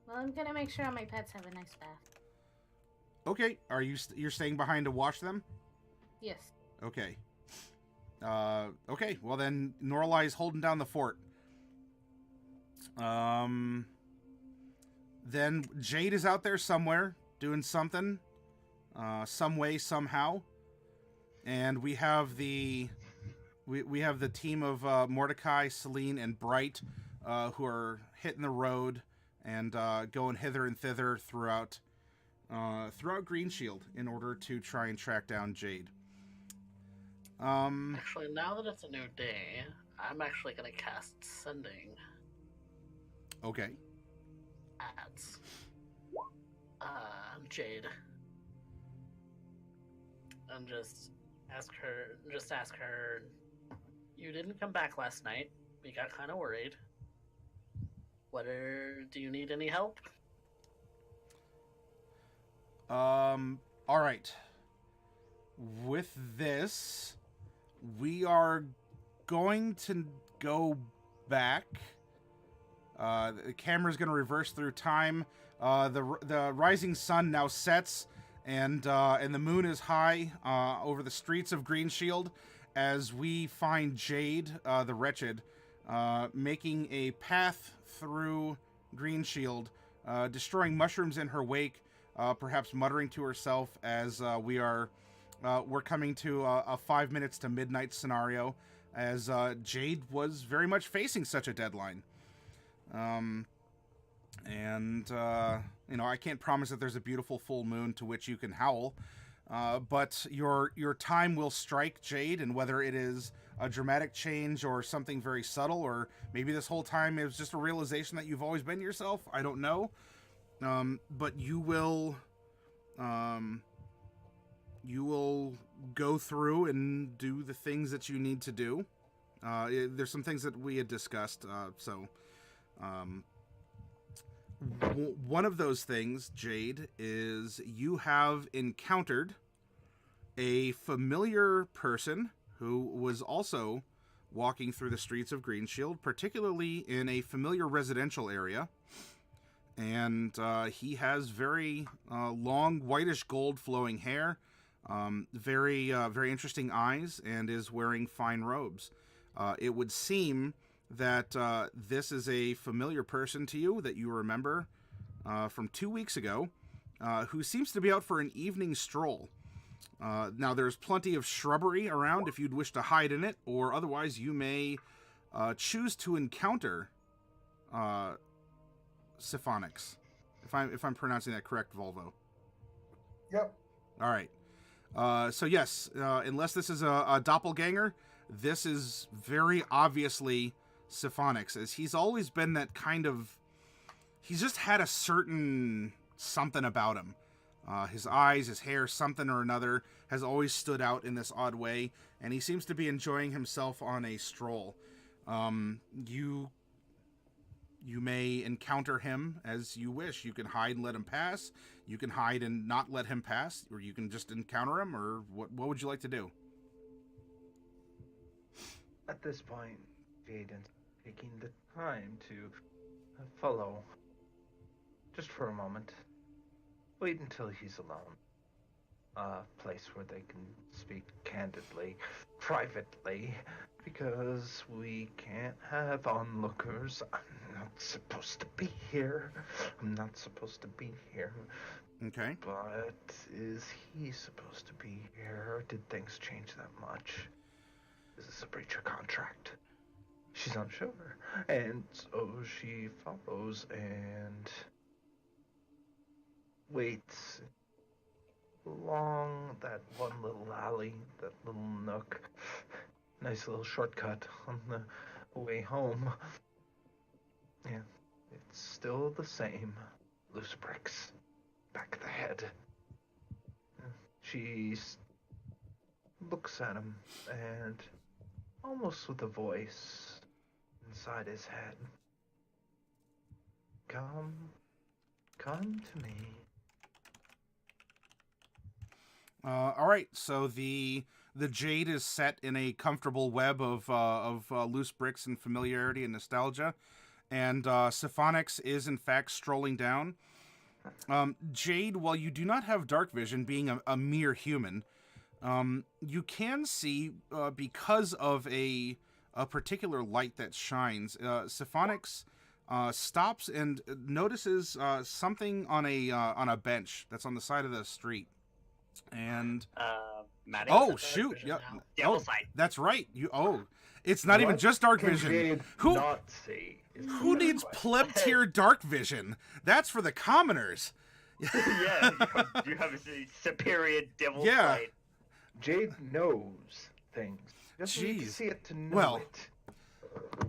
Well, I'm gonna make sure all my pets have a nice bath.
Okay. Are you you're staying behind to watch them?
Yes.
Okay. Okay. Well then, Norlai's holding down the fort. Then Jade is out there somewhere doing something, some way, somehow, and we have the team of Mordecai, Celine, and Bright, who are hitting the road and going hither and thither throughout Green Shield in order to try and track down Jade.
Actually, now that it's a new day, I'm actually gonna cast Sending
Okay.
at Jade, and just ask her. You didn't come back last night. We got kind of worried. Do you need any help?
All right. With this, we are going to go back. The camera's going to reverse through time. The rising sun now sets, and the moon is high over the streets of Green Shield as we find Jade, the Wretched, making a path through Green Shield, destroying mushrooms in her wake, perhaps muttering to herself as we're coming to a 5 minutes to midnight scenario, as Jade was very much facing such a deadline. I can't promise that there's a beautiful full moon to which you can howl, but your time will strike, Jade, and whether it is a dramatic change or something very subtle, or maybe this whole time it was just a realization that you've always been yourself, I don't know. But you will go through and do the things that you need to do. There's some things that we had discussed, one of those things, Jade, is you have encountered a familiar person who was also walking through the streets of Green Shield, particularly in a familiar residential area. And he has very long, whitish gold flowing hair, very interesting eyes, and is wearing fine robes. It would seem that this is a familiar person to you that you remember from 2 weeks ago, who seems to be out for an evening stroll. Now, there's plenty of shrubbery around if you'd wish to hide in it, or otherwise you may choose to encounter Syphonix, if I'm pronouncing that correct, Volvo.
Yep.
All right. So yes, unless this is a doppelganger, this is very obviously Syphonix, as he's always been that kind of... He's just had a certain something about him. His eyes, his hair, something or another has always stood out in this odd way, and he seems to be enjoying himself on a stroll. You may encounter him as you wish. You can hide and let him pass. You can hide and not let him pass, or you can just encounter him, or what would you like to do?
At this point, Jaden's taking the time to follow. Just for a moment. Wait until he's alone. A place where they can speak candidly, privately, because we can't have onlookers. I'm not supposed to be here. I'm not supposed to be here.
Okay.
But is he supposed to be here? Or did things change that much? Is this a breach of contract? She's unsure. And so she follows and waits along that one little alley, that little nook. Nice little shortcut on the way home. Yeah, it's still the same. Loose bricks. Back of the head. She looks at him and almost with a voice inside his head. Come to me.
All right, so the Jade is set in a comfortable web of loose bricks and familiarity and nostalgia, and Syphonix is in fact strolling down. Jade, while you do not have dark vision, being a mere human, you can see because of a particular light that shines. Syphonix stops and notices something on a bench that's on the side of the street. And
Matty?
oh shoot, yeah,
Devil
oh,
sight.
that's right. It's not even just dark
Can
vision.
Jade
Who
not see? Is
who
the
needs
question.
pleb tier dark vision? That's for the commoners.
Yeah, you have a superior devil
Yeah.
sight.
Jade knows things. You just need to
Jeez.
see it to know
Well,
it.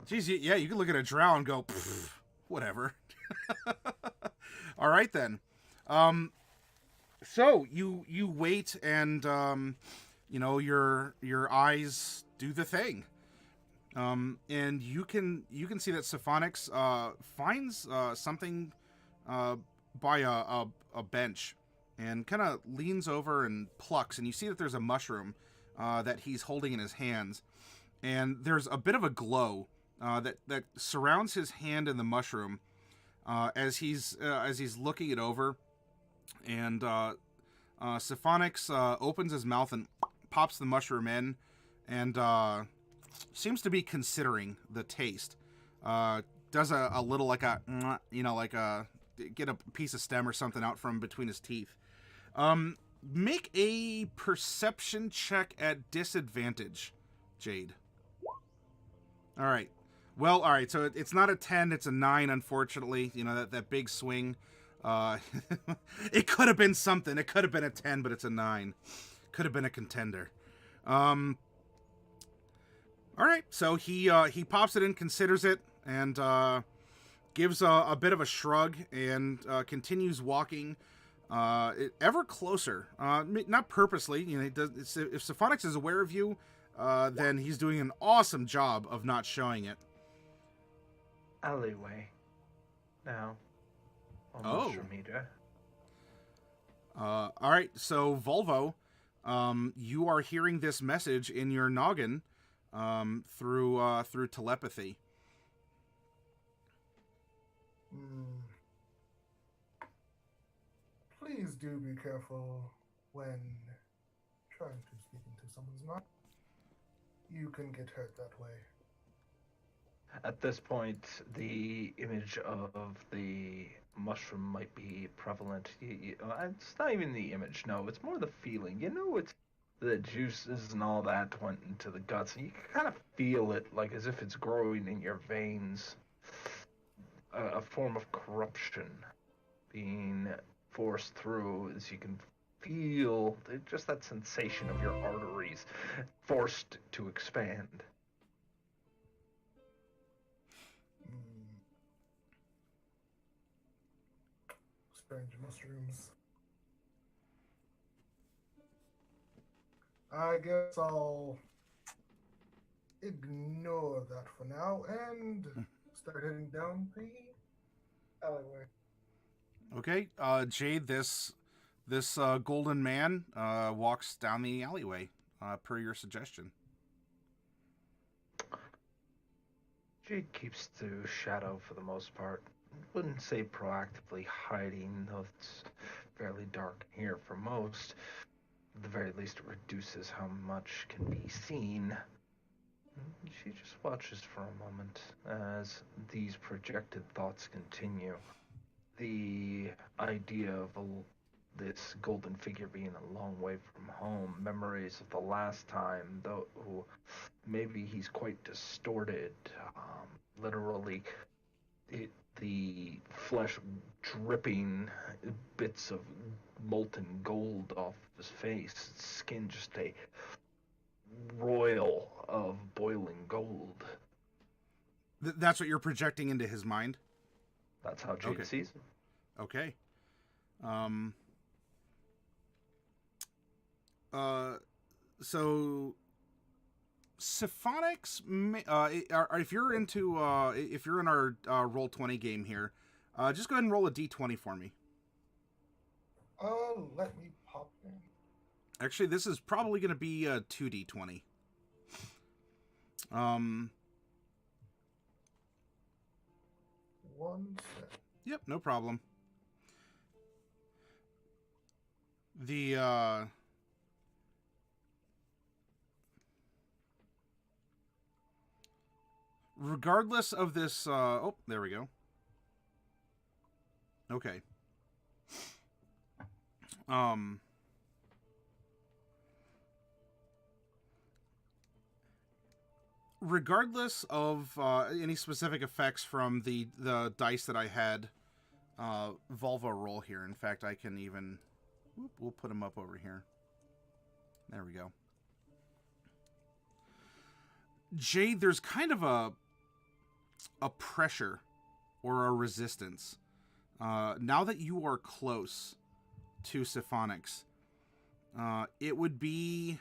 Geez, yeah, you can look at a drow and go, "Pfft, whatever. All right then. So you wait and your eyes do the thing. And you can see that Syphonix finds something by a bench and kind of leans over and plucks, and you see that there's a mushroom that he's holding in his hands, and there's a bit of a glow that surrounds his hand and the mushroom as he's looking it over, and Syphonix opens his mouth and pops the mushroom in, and seems to be considering the taste. Does a little like a get a piece of stem or something out from between his teeth. Make a perception check at disadvantage, Jade. All right. Well, all right. So it's not a 10; it's a 9. Unfortunately, that big swing. It could have been something. It could have been a 10, but it's a 9. Could have been a contender. All right. So he pops it in, considers it, and gives a bit of a shrug and continues walking ever closer. Not purposely. He does. If Syphonix is aware of you, then he's doing an awesome job of not showing it.
Alleyway. Now.
Oh.
Mushroom eater.
All right. So Volvo, you are hearing this message in your noggin through telepathy.
Please do be careful when trying to speak into someone's mind. You can get hurt that way.
At this point, the image of the mushroom might be prevalent. It's not even the image, no. It's more the feeling. It's the juices and all that went into the guts, and you can kind of feel it, like as if it's growing in your veins. A form of corruption being forced through, as you can feel just that sensation of your arteries forced to expand.
Strange mushrooms. I guess I'll ignore that for now and start heading down the alleyway.
Okay, Jade, this golden man walks down the alleyway per your suggestion.
Jade keeps to shadow for the most part. Wouldn't say proactively hiding, though it's fairly dark here for most. At the very least, it reduces how much can be seen. She just watches for a moment as these projected thoughts continue. The idea of this golden figure being a long way from home, memories of the last time, though maybe he's quite distorted. Literally, the flesh dripping bits of molten gold off his face, skin just a royal of boiling gold.
That's what you're projecting into his mind?
That's how Jade sees it.
Okay. So Syphonix, if you're in our Roll20 game here, just go ahead and roll a d20 for me.
Let me pop in.
Actually, this is probably going to be a 2d20.
one sec.
Yep, no problem. The regardless of this oh, there we go. Okay. Regardless of any specific effects from the dice that I had Volvo roll here. In fact, I can even... we'll put them up over here. There we go. Jade, there's kind of a pressure or a resistance. Now that you are close to Syphonix, it'd be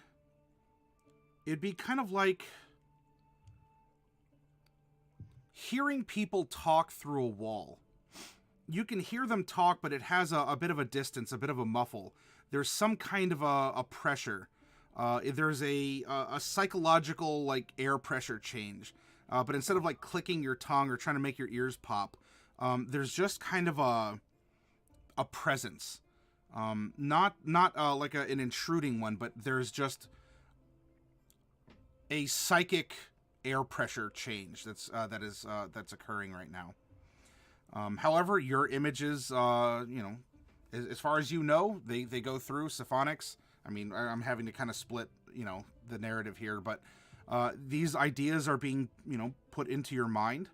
kind of like hearing people talk through a wall. You can hear them talk, but it has a bit of a distance, a bit of a muffle. There's some kind of a pressure. There's a psychological, like, air pressure change. But instead of, like, clicking your tongue or trying to make your ears pop, there's just kind of a presence. Not like an intruding one, but there's just a psychic air pressure change that's occurring right now. However, your images, as far as you know, they go through Syphonix. I mean, I'm having to kind of split, the narrative here, but these ideas are being, put into your mind.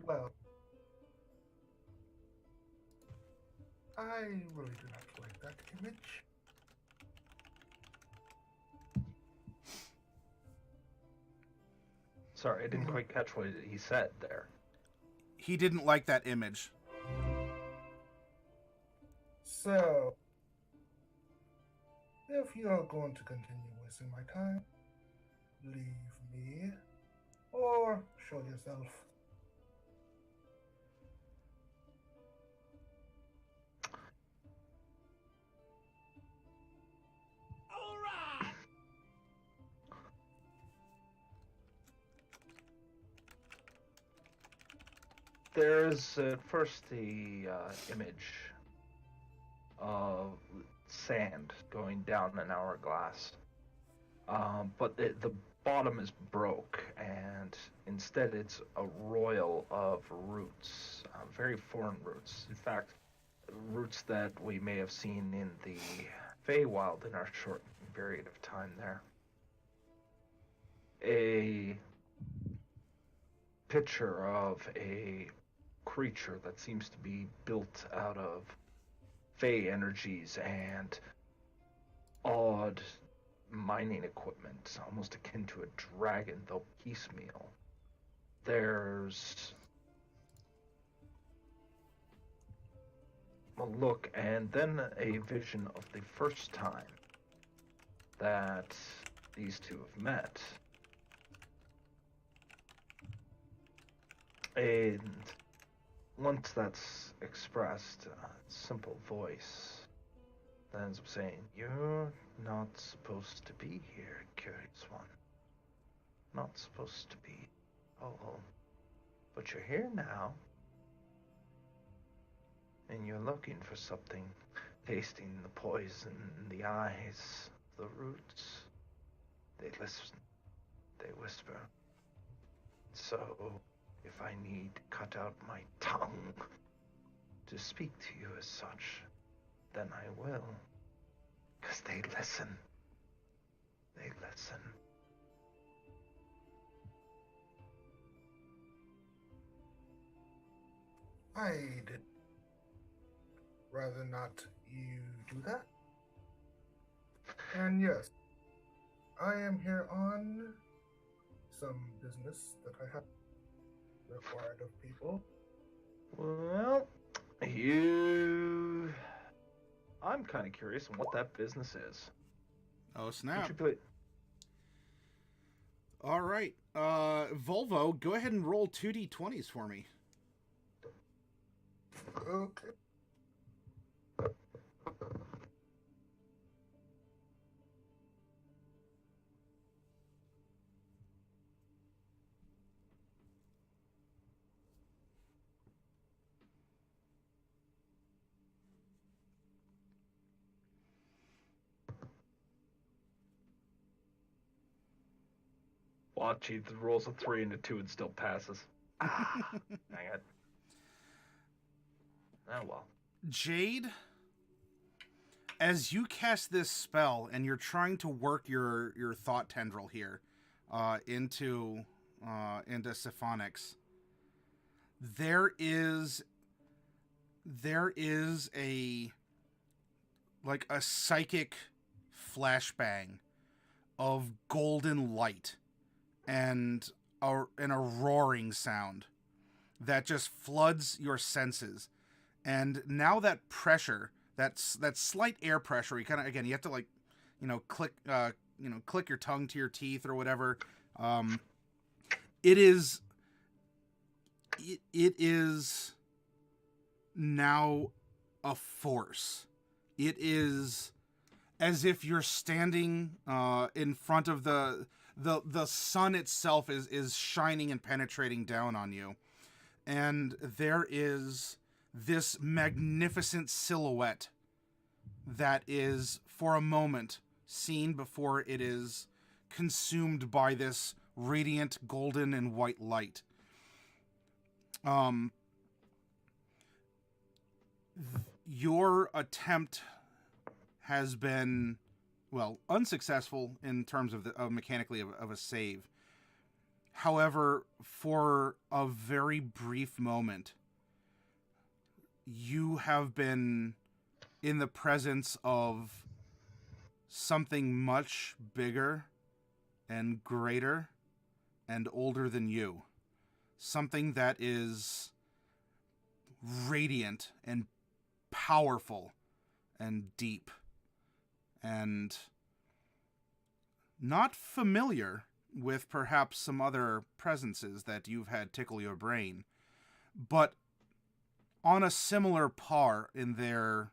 Well, I really do not like that image.
Sorry, I didn't quite catch what he said there.
He didn't like that image.
So, if you are going to continue wasting my time, leave me or show yourself.
There's at first the image of sand going down an hourglass, but the bottom is broke, and instead it's a royal of roots, very foreign roots. In fact, roots that we may have seen in the Feywild in our short period of time there. A picture of a creature that seems to be built out of Fey energies and odd mining equipment, almost akin to a dragon, though piecemeal. There's a look and then a vision of the first time that these two have met. And once that's expressed, simple voice that ends up saying, "You're not supposed to be here, curious one. Not supposed to be. Oh, but you're here now. And you're looking for something, tasting the poison in the eyes, the roots. They listen, they whisper. So, if I need to cut out my tongue to speak to you as such, then I will. Because they listen. They listen."
I'd rather not you do that. And yes, I am here on some business that I have required of people.
Well, I'm kind of curious on what that business is.
Oh, snap.
Would you play...
All right. Volvo, go ahead and roll 2d20s for me.
Okay.
Watch, he rolls a 3 and a 2 and still passes. Ah, dang it. Oh well.
Jade, as you cast this spell and you're trying to work your thought tendril here into Syphonix, there is a psychic flashbang of golden light and a roaring sound that just floods your senses. And now that pressure, that slight air pressure, you kind of, again, you have to click your tongue to your teeth or whatever. It is now a force. It is as if you're standing in front of the sun itself is shining and penetrating down on you. And there is this magnificent silhouette that is, for a moment, seen before it is consumed by this radiant golden and white light. Your attempt has been, unsuccessful in terms of mechanically of a save. However, for a very brief moment, you have been in the presence of something much bigger and greater and older than you. Something that is radiant and powerful and deep and not familiar with perhaps some other presences that you've had tickle your brain, but on a similar par in their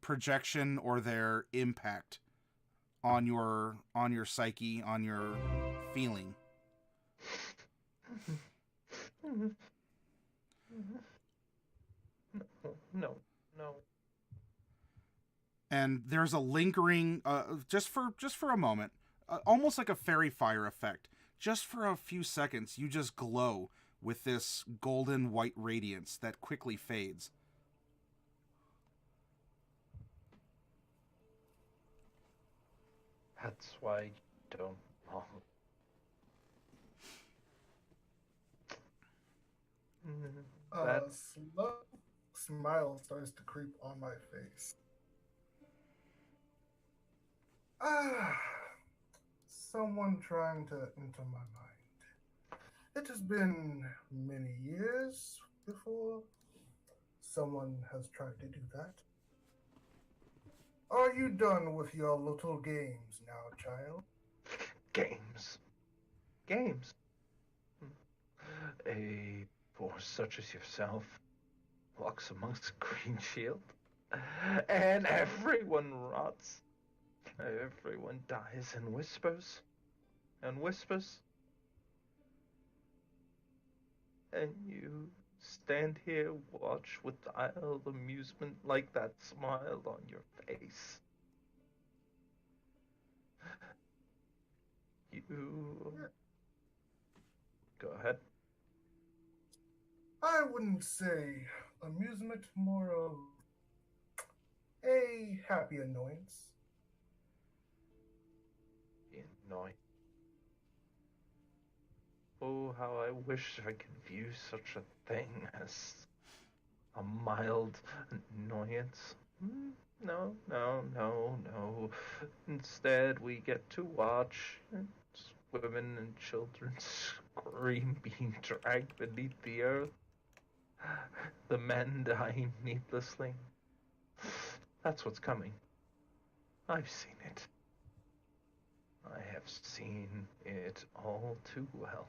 projection or their impact on your psyche, on your feeling.
No.
And there's a lingering, just for a moment, almost like a fairy fire effect. Just for a few seconds, you just glow with this golden white radiance that quickly fades.
That's why you don't know.
A slow smile starts to creep on my face. Someone trying to enter my mind. It has been many years before someone has tried to do that. Are you done with your little games now, child?
Games. A force such as yourself walks amongst green shield, and everyone rots. Everyone dies and whispers. And you stand here, watch with wild amusement like that smile on your face. You... Go ahead.
I wouldn't say amusement, more of a happy annoyance.
Annoying. Oh, how I wish I could view such a thing as a mild annoyance. No. Instead, we get to watch women and children scream being dragged beneath the earth. The men dying needlessly. That's what's coming. I've seen it. I have seen it all too well.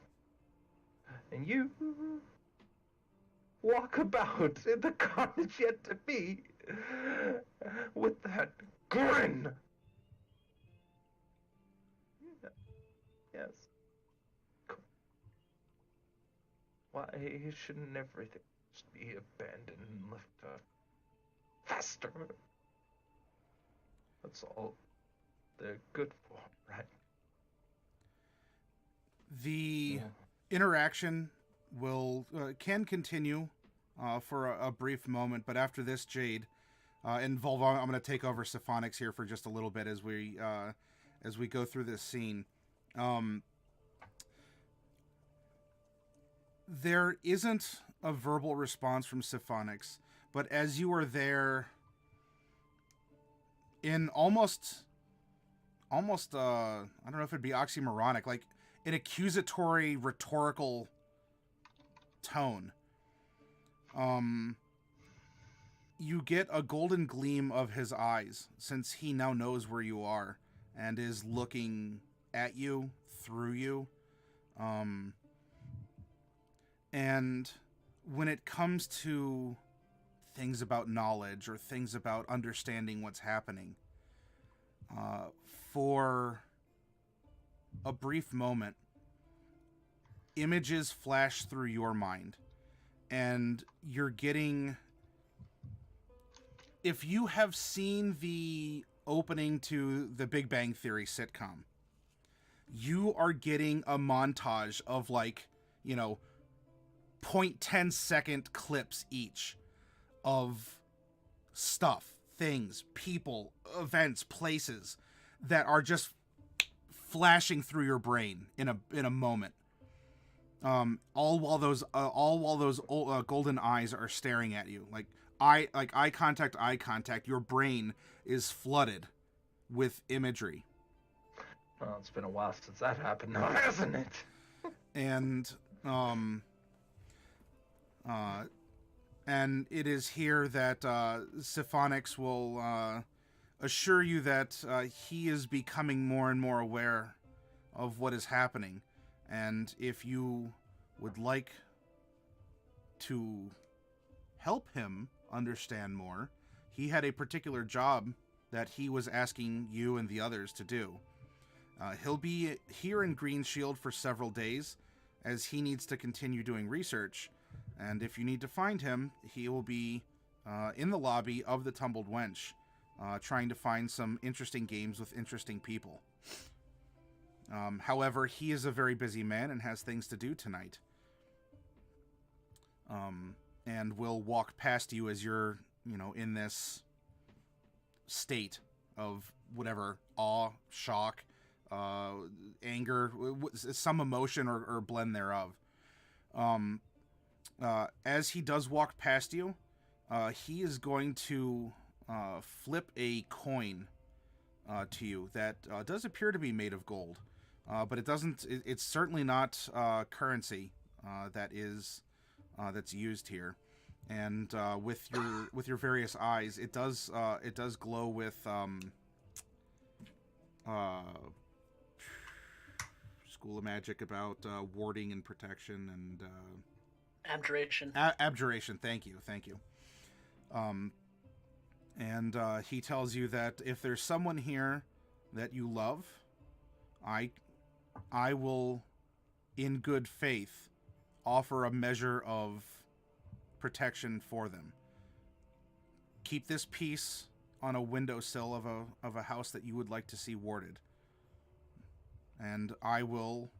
And you walk about in the carnage yet to be with that grin. Yes. Why shouldn't everything just be abandoned and left to fester? That's all they're good for, right?
The interaction can continue for a brief moment, but after this, Jade, and Volvo, I'm going to take over Syphonix here for just a little bit as we go through this scene. There isn't a verbal response from Syphonix, but as you are there, in almost I don't know if it'd be oxymoronic, like an accusatory, rhetorical tone, you get a golden gleam of his eyes, since he now knows where you are and is looking at you, through you. And when it comes to things about knowledge or things about understanding what's happening, for a brief moment, images flash through your mind, and you're getting... If you have seen the opening to the Big Bang Theory sitcom, you are getting a montage of, like, 0.10 second clips each of stuff, things, people, events, places that are just flashing through your brain in a moment. All while those golden eyes are staring at you, like eye contact. Your brain is flooded with imagery.
Well, it's been a while since that happened now, hasn't it?
And and it is here that Syphonix will assure you that he is becoming more and more aware of what is happening. And if you would like to help him understand more, he had a particular job that he was asking you and the others to do. He'll be here in Green Shield for several days, as he needs to continue doing research. And if you need to find him, he will be in the lobby of the Tumbled Wench, trying to find some interesting games with interesting people. However, he is a very busy man and has things to do tonight. And will walk past you as you're, in this state of whatever, awe, shock, anger, some emotion or blend thereof. As he does walk past you, he is going to flip a coin to you that does appear to be made of gold, but it's certainly not currency that's used here. And with your various eyes, it does glow with School of Magic about warding and protection and
abjuration.
Abjuration. Thank you. And he tells you that if there's someone here that you love, I will, in good faith, offer a measure of protection for them. Keep this piece on a windowsill of a house that you would like to see warded, and I will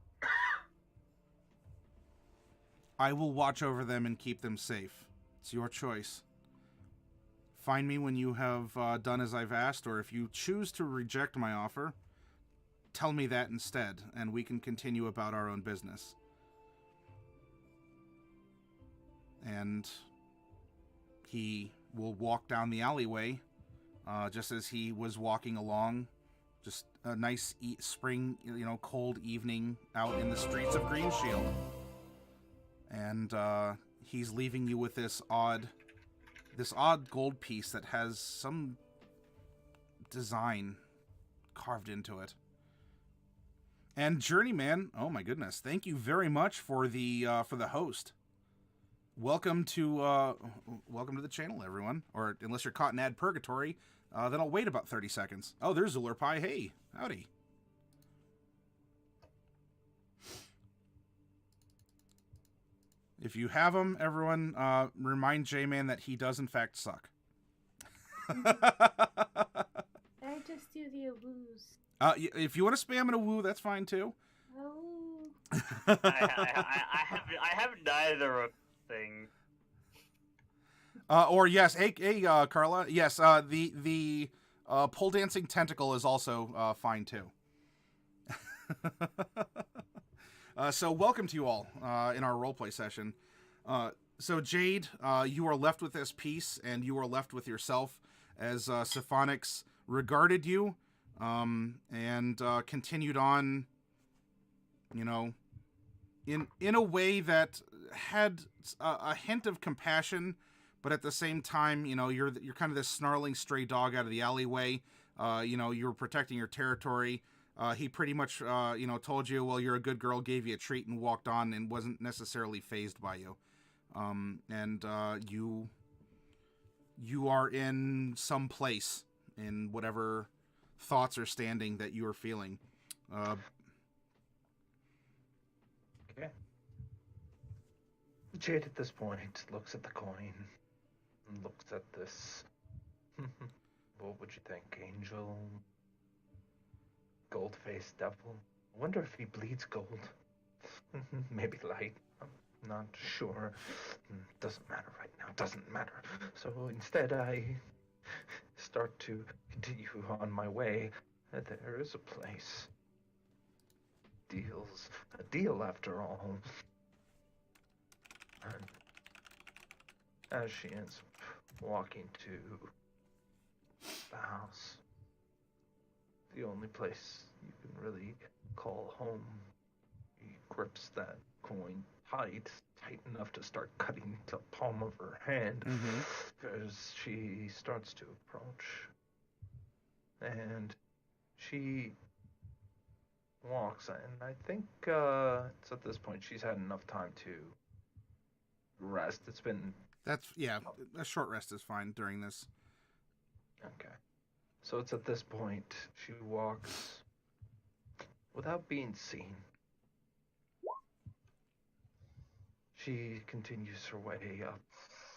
watch over them and keep them safe. It's your choice. Find me when you have done as I've asked, or if you choose to reject my offer, tell me that instead, and we can continue about our own business. And he will walk down the alleyway, just as he was walking along. Just a nice spring, cold evening out in the streets of Green Shield. And he's leaving you with this odd gold piece that has some design carved into it. And Journeyman, oh my goodness, thank you very much for the host. Welcome to the channel, everyone. Or unless you're caught in ad purgatory, then I'll wait about 30 seconds. Oh, there's Zulurpai. Hey, howdy. If you have him, everyone, remind J-Man that he does in fact suck.
I just do the woos.
If you want to spam in a woo, that's fine too.
Oh.
I have neither of thing.
Or yes, hey, Carla. Yes, the pole dancing tentacle is also fine too. So welcome to you all in our roleplay session. So Jade, you are left with this piece, and you are left with yourself as Syphonix regarded you and continued on, you know, in a way that had a hint of compassion, but at the same time, you know, you're kind of this snarling stray dog out of the alleyway. You know, you're protecting your territory. He pretty much, you know, told you, well, you're a good girl, gave you a treat, and walked on, and wasn't necessarily fazed by you. And you are in some place in whatever thoughts are standing that you are feeling.
Okay. Jade at this point looks at the coin and looks at this. What would you think, angel? Gold-faced devil? I wonder if he bleeds gold. Maybe light. I'm not sure. Doesn't matter right now. Doesn't matter. So instead, I start to continue on my way. There is a place. A deal after all. And as she ends up walking to the house, the only place you can really call home, he grips that coin tight enough to start cutting the palm of her hand as she starts to approach. And she walks, and I think it's at this point she's had enough time to rest. It's been...
a short rest is fine during this.
Okay. So it's at this point she walks without being seen. She continues her way up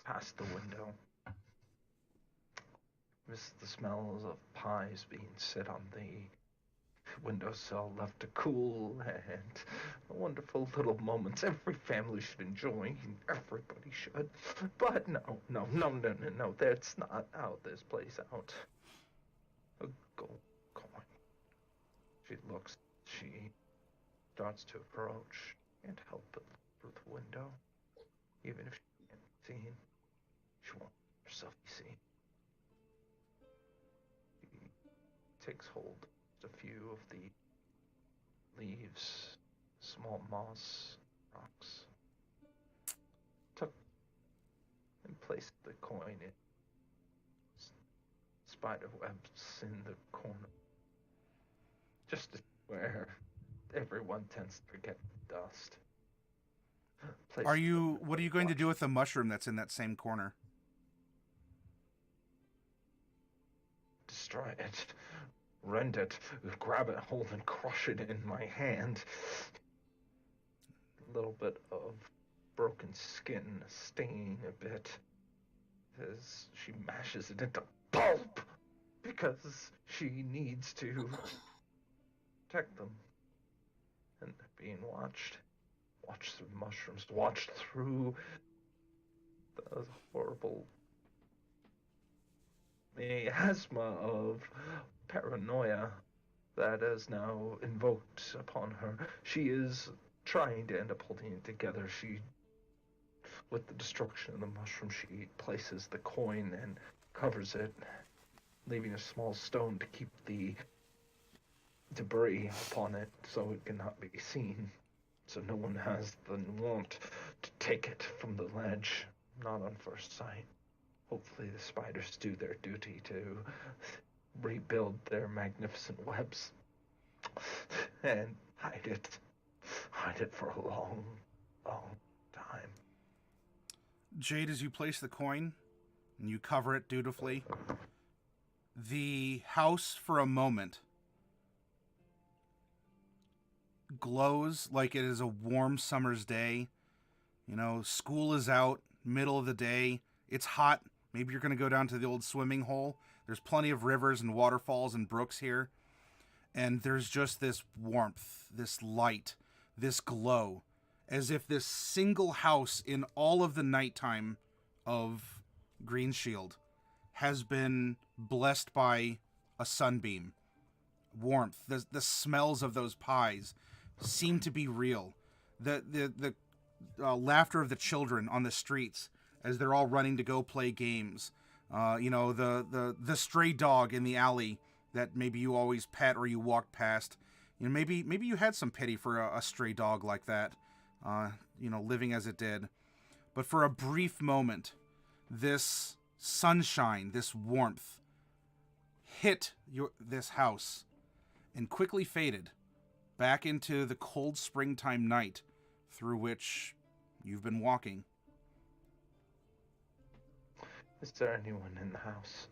past the window. Misses the smells of pies being set on the windowsill left to cool, and wonderful little moments every family should enjoy. Everybody should. But no, that's not how this plays out. A gold coin. She starts to approach. Can't help but look through the window. Even if she can't be seen, she won't let herself be seen. She takes hold of a few of the leaves, small moss, rocks. Tuck and place the coin in spider webs in the corner. Just where everyone tends to get dust.
What are you going to do with the mushroom that's in that same corner?
Destroy it. Rend it. Grab it, hold and crush it in my hand. A little bit of broken skin stinging a bit as she mashes it into pulp because she needs to protect them. And they're being watched. Watched through mushrooms, watched through the horrible miasma of paranoia that is now invoked upon her. She is trying to end up holding it together. With the destruction of the mushroom, she places the coin and covers it, leaving a small stone to keep the debris upon it so it cannot be seen. So no one has the want to take it from the ledge, not on first sight. Hopefully the spiders do their duty to rebuild their magnificent webs and hide it for a long, long time.
Jade, as you place the coin and you cover it dutifully, the house for a moment glows like it is a warm summer's day. You know, school is out, middle of the day. It's hot. Maybe you're going to go down to the old swimming hole. There's plenty of rivers and waterfalls and brooks here. And there's just this warmth, this light this glow, as if this single house in all of the nighttime of Green Shield has been blessed by a sunbeam. Warmth, the smells of those pies seem to be real. The laughter of the children on the streets as they're all running to go play games. The stray dog in the alley that maybe you always pet or you walk past. Maybe you had some pity for a stray dog like that, living as it did. But for a brief moment, this sunshine, this warmth, hit this house and quickly faded back into the cold springtime night through which you've been walking.
Is there anyone in the house?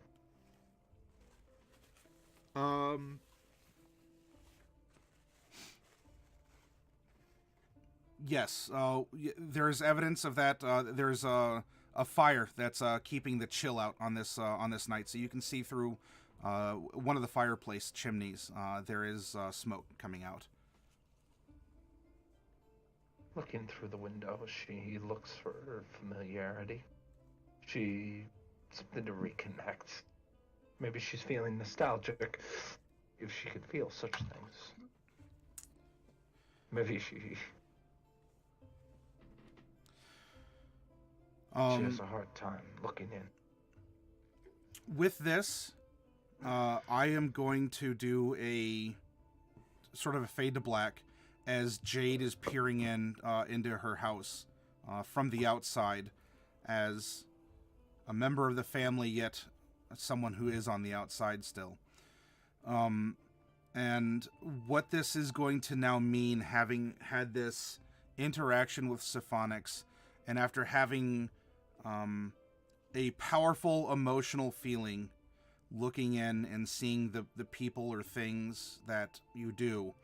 Yes. There's evidence of that. There's a fire that's keeping the chill out on this night, so you can see through one of the fireplace chimneys. There is smoke coming out.
Looking through the window, she looks for familiarity. Something to reconnect. Maybe she's feeling nostalgic, if she could feel such things. Maybe she has a hard time looking in.
With this, I am going to do a sort of a fade to black as Jade is peering into her house from the outside as a member of the family, yet someone who is on the outside still. And what this is going to now mean, having had this interaction with Syphonix, and after having a powerful emotional feeling, looking in and seeing the people or things that you do,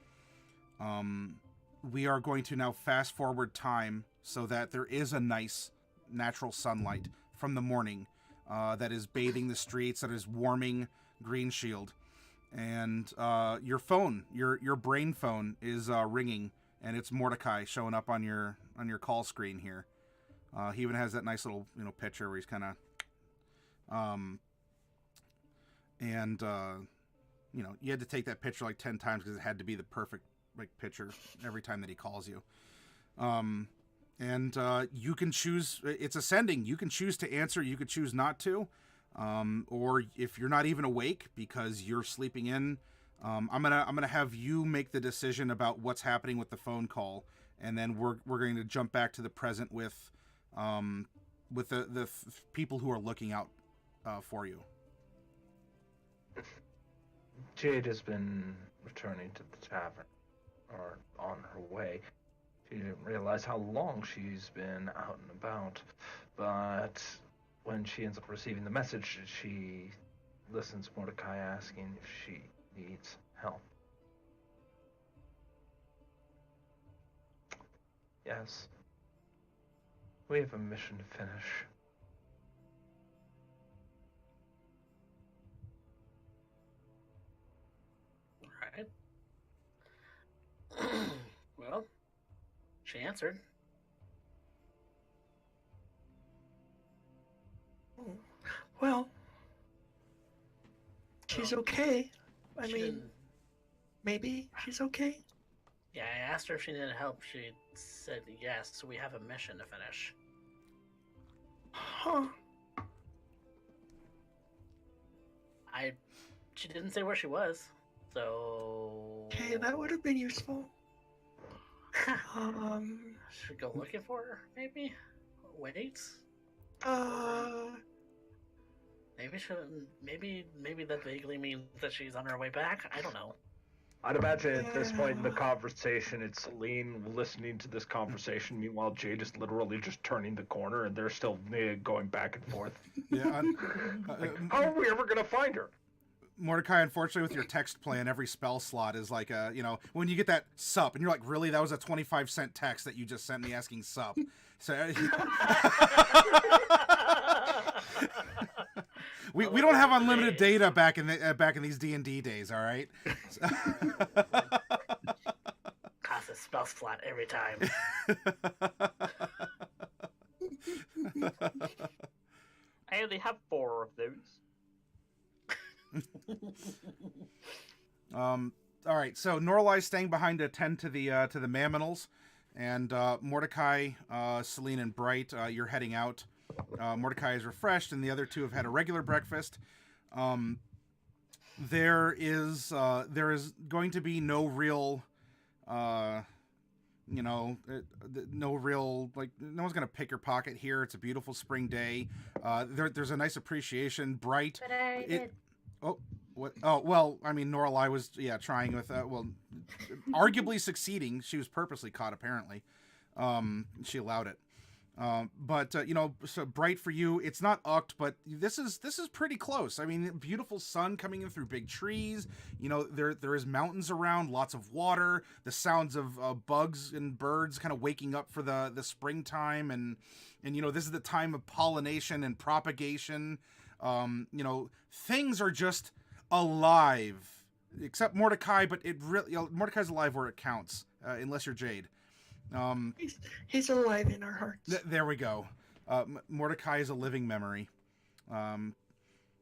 we are going to now fast forward time so that there is a nice natural sunlight from the morning that is bathing the streets, that is warming Green Shield. And your phone, your brain phone is ringing, and it's Mordecai showing up on your call screen here. He even has that nice little picture where he's kind of you had to take that picture like 10 times because it had to be the perfect picture every time that he calls you. And you can choose, it's ascending. You can choose to answer, you could choose not to. Or if you're not even awake because you're sleeping in, I'm gonna have you make the decision about what's happening with the phone call, and then we're going to jump back to the present with the people who are looking out for you.
Jade has been returning to the tavern, or on her way. She didn't realize how long she's been out and about, but when she ends up receiving the message, she listens to Mordecai asking if she needs help. Yes. We have a mission to finish.
Alright. Well, she answered.
Well, she's okay. I
She
mean,
didn't-
maybe she's okay.
Yeah, I asked her if she needed help. She said yes, so we have a mission to finish.
Huh.
She didn't say where she was, so...
Okay, that would have been useful.
Should we go looking for her, maybe? Wait? Maybe that vaguely means that she's on her way back? I don't know.
I'd imagine at this point in the conversation, it's Celine listening to this conversation. Meanwhile, Jade is literally just turning the corner, and they're still going back and forth.
Yeah.
How are we ever going to find her?
Mordecai, unfortunately, with your text plan, every spell slot is like when you get that sup, and you're like, really, that was a 25-cent text that you just sent me asking sup. So we don't have unlimited data back in these D&D days, all right?
Cost of spells flat every time.
I only have 4 of those.
All right, so Norlai's staying behind to attend to the Maminals, and Mordecai, Celine, and Bright, you're heading out. Mordecai is refreshed, and the other two have had a regular breakfast. There is going to be no real, no real, like, no one's gonna pick your pocket here. It's a beautiful spring day. There's a nice appreciation. Bright.
But I did.
Oh, what? Oh, well, I mean, Norlai was, trying with, arguably succeeding. She was purposely caught, apparently. She allowed it. But so Bright for you, it's not Uct, but this is pretty close. I mean, beautiful sun coming in through big trees. There is mountains around, lots of water, the sounds of bugs and birds kind of waking up for the springtime, and this is the time of pollination and propagation. Things are just alive, except Mordecai, but it really, Mordecai's alive where it counts, unless you're Jade.
He's alive in our hearts.
There we go. Mordecai is a living memory.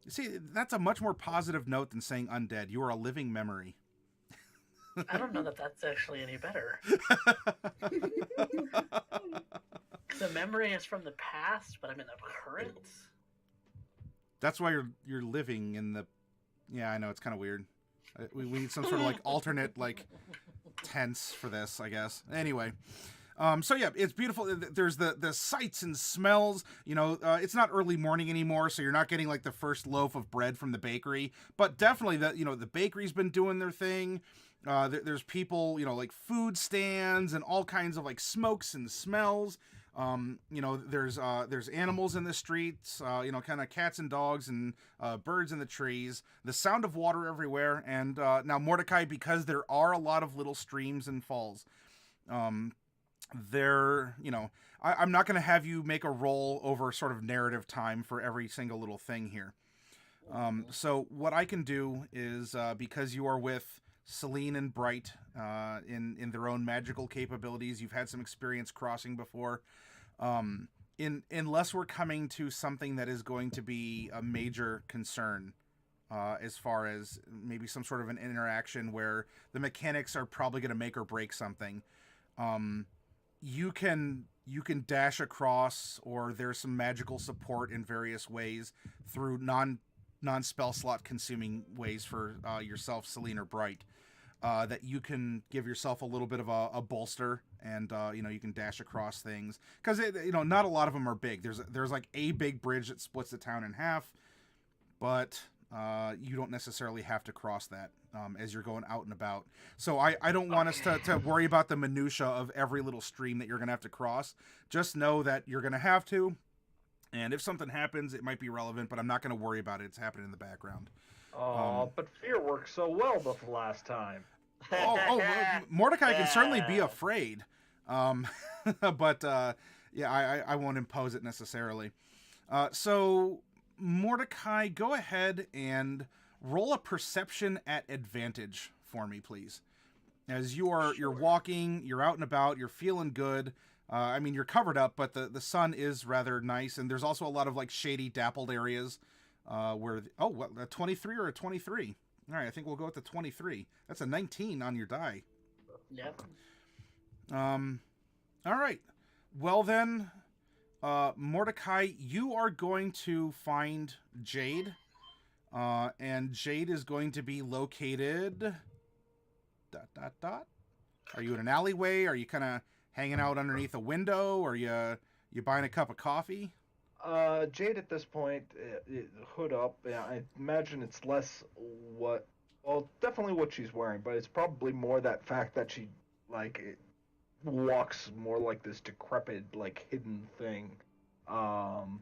See, that's a much more positive note than saying undead. You are a living memory.
I don't know that that's actually any better. The memory is from the past, but I'm in the current.
That's why you're living in the... Yeah, I know, it's kind of weird. We need some sort of, like, alternate, like, tense for this, I guess. Anyway. So yeah, it's beautiful. There's the sights and smells. It's not early morning anymore, so you're not getting like the first loaf of bread from the bakery. But definitely the bakery's been doing their thing. There's people, like food stands and all kinds of like smokes and smells. There's animals in the streets. Kind of cats and dogs and birds in the trees. The sound of water everywhere. And now Mordecai, because there are a lot of little streams and falls. I'm not going to have you make a roll over sort of narrative time for every single little thing here. So what I can do is, because you are with Celine and Bright in their own magical capabilities, you've had some experience crossing before. Unless we're coming to something that is going to be a major concern, as far as maybe some sort of an interaction where the mechanics are probably going to make or break something. You can dash across, or there's some magical support in various ways through non-spell slot consuming ways for yourself, Celine or Bright, that you can give yourself a little bit of a bolster, and you can dash across things, because not a lot of them are big. There's like a big bridge that splits the town in half, but you don't necessarily have to cross that as you're going out and about. So I don't want us to worry about the minutia of every little stream that you're going to have to cross. Just know that you're going to have to, and if something happens, it might be relevant, but I'm not going to worry about it. It's happening in the background.
But fear worked so well the last time.
Mordecai can certainly be afraid. But I won't impose it necessarily. So Mordecai, go ahead and roll a perception at advantage for me, please. As you're walking, you're out and about, you're feeling good. You're covered up, but the sun is rather nice, and there's also a lot of like shady, dappled areas where a 23 or a 23. All right, I think we'll go with the 23. That's a 19 on your die.
Yep.
All right. Well then, Mordecai, you are going to find Jade, and Jade is going to be located... ... Are you in an alleyway? Are you kind of hanging out underneath a window? Or you buying a cup of coffee?
Jade at this point, hood up. Yeah, I imagine it's less definitely what she's wearing, but it's probably more that fact that she walks more like this decrepit, like hidden thing. And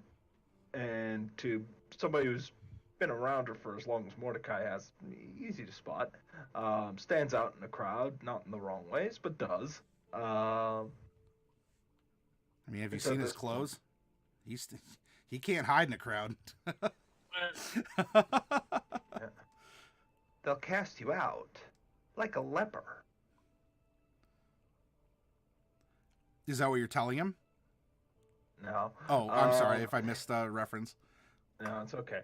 to somebody who's been around her for as long as Mordecai has, easy to spot. Stands out in the crowd, not in the wrong ways, but does.
Have you seen his clothes? He can't hide in a crowd.
Yeah. They'll cast you out like a leper.
Is that what you're telling him?
No.
Oh, I'm sorry if I missed the reference.
No, it's okay.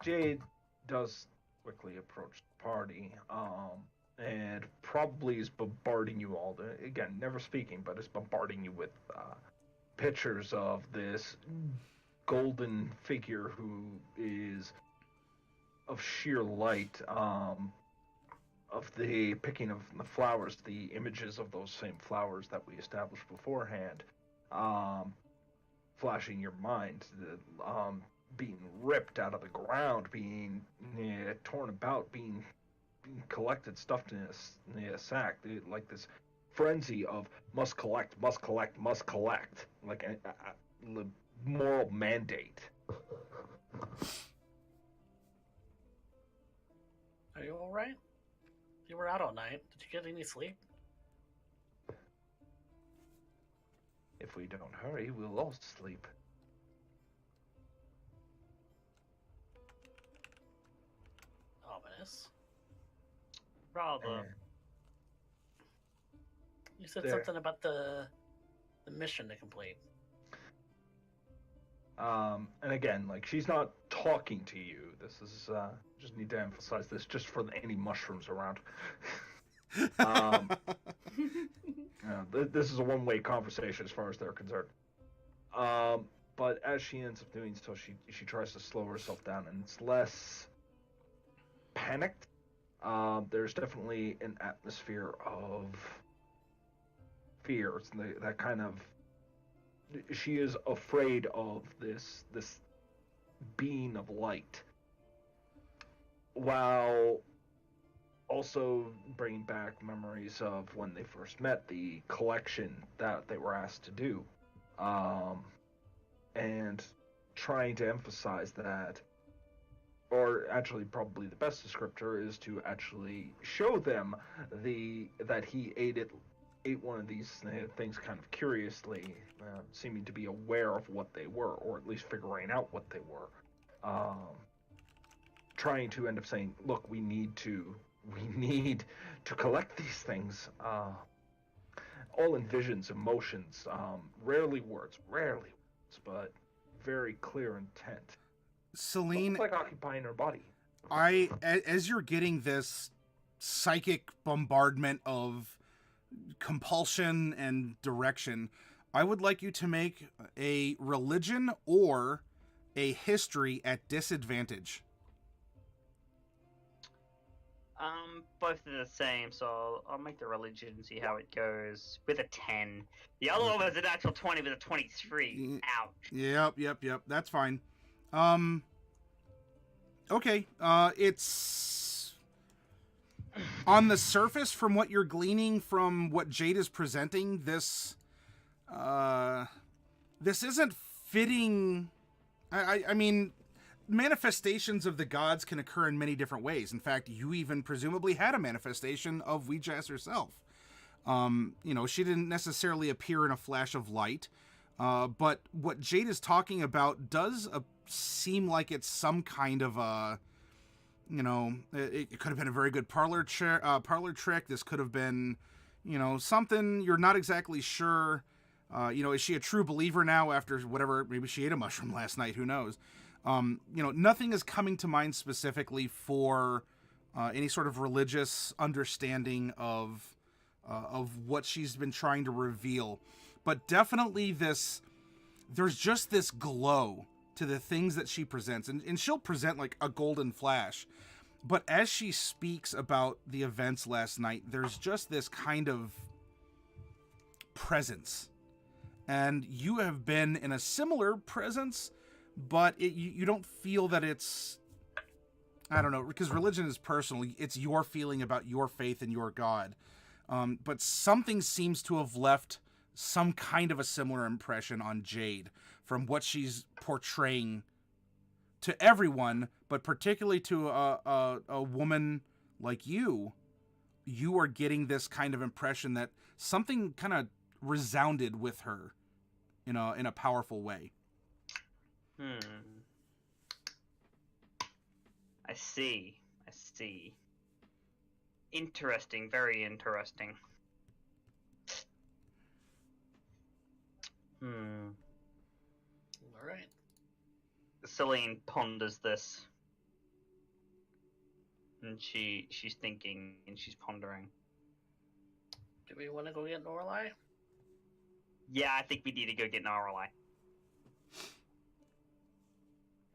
Jade does quickly approach the party, and probably is bombarding you all. Again, never speaking, but is bombarding you with pictures of this golden figure who is of sheer light, of the picking of the flowers, the images of those same flowers that we established beforehand, flashing your mind, being ripped out of the ground, being torn about, being collected, stuffed in a sack, like this frenzy of must collect, must collect, must collect, like a moral mandate.
Are you all right? You were out all night. Did you get any sleep?
If we don't hurry, we'll all sleep.
Ominous.
Rather.
You said
There.
something about the mission to complete.
And again, like, she's not talking to you. This is, just need to emphasize this just for any mushrooms around. This is a one-way conversation as far as they're concerned. But as she ends up doing so, she tries to slow herself down, and it's less panicked. There's definitely an atmosphere of fear. It's that kind of... She is afraid of this being of light, while also bringing back memories of when they first met, the collection that they were asked to do, and trying to emphasize that, or actually probably the best descriptor is to actually show them that he ate one of these things kind of curiously, seeming to be aware of what they were, or at least figuring out what they were. Trying to end up saying, look, we need to collect these things. All in visions, emotions, rarely words, but very clear intent.
Celine,
It's like occupying her body.
as you're getting this psychic bombardment of compulsion and direction, I would like you to make a religion or a history at disadvantage.
Both are the same, so I'll make the religion and see how it goes with a 10. The other one was an actual 20 with a 23. Ouch.
Yep. That's fine. Okay. It's on the surface, from what you're gleaning from what Jade is presenting, this isn't fitting. I mean, manifestations of the gods can occur in many different ways. In fact, you even presumably had a manifestation of Ouija herself. She didn't necessarily appear in a flash of light, but what Jade is talking about does seem like it's some kind of a, it could have been a very good parlor trick. This could have been, something you're not exactly sure. Is she a true believer now after whatever? Maybe she ate a mushroom last night. Who knows? Nothing is coming to mind specifically for any sort of religious understanding of what she's been trying to reveal, but definitely there's just this glow to the things that she presents, and she'll present like a golden flash, but as she speaks about the events last night, there's just this kind of presence, and you have been in a similar presence, but you don't feel that it's, I don't know, because religion is personal. It's your feeling about your faith in your God. But something seems to have left some kind of a similar impression on Jade from what she's portraying to everyone, but particularly to a woman like you. You are getting this kind of impression that something kind of resounded with her in a powerful way.
I see. Interesting, very interesting. Hmm.
All right.
Celine ponders this. And she's thinking and she's pondering.
Do we want to go get Lorelei?
Yeah, I think we need to go get Lorelei.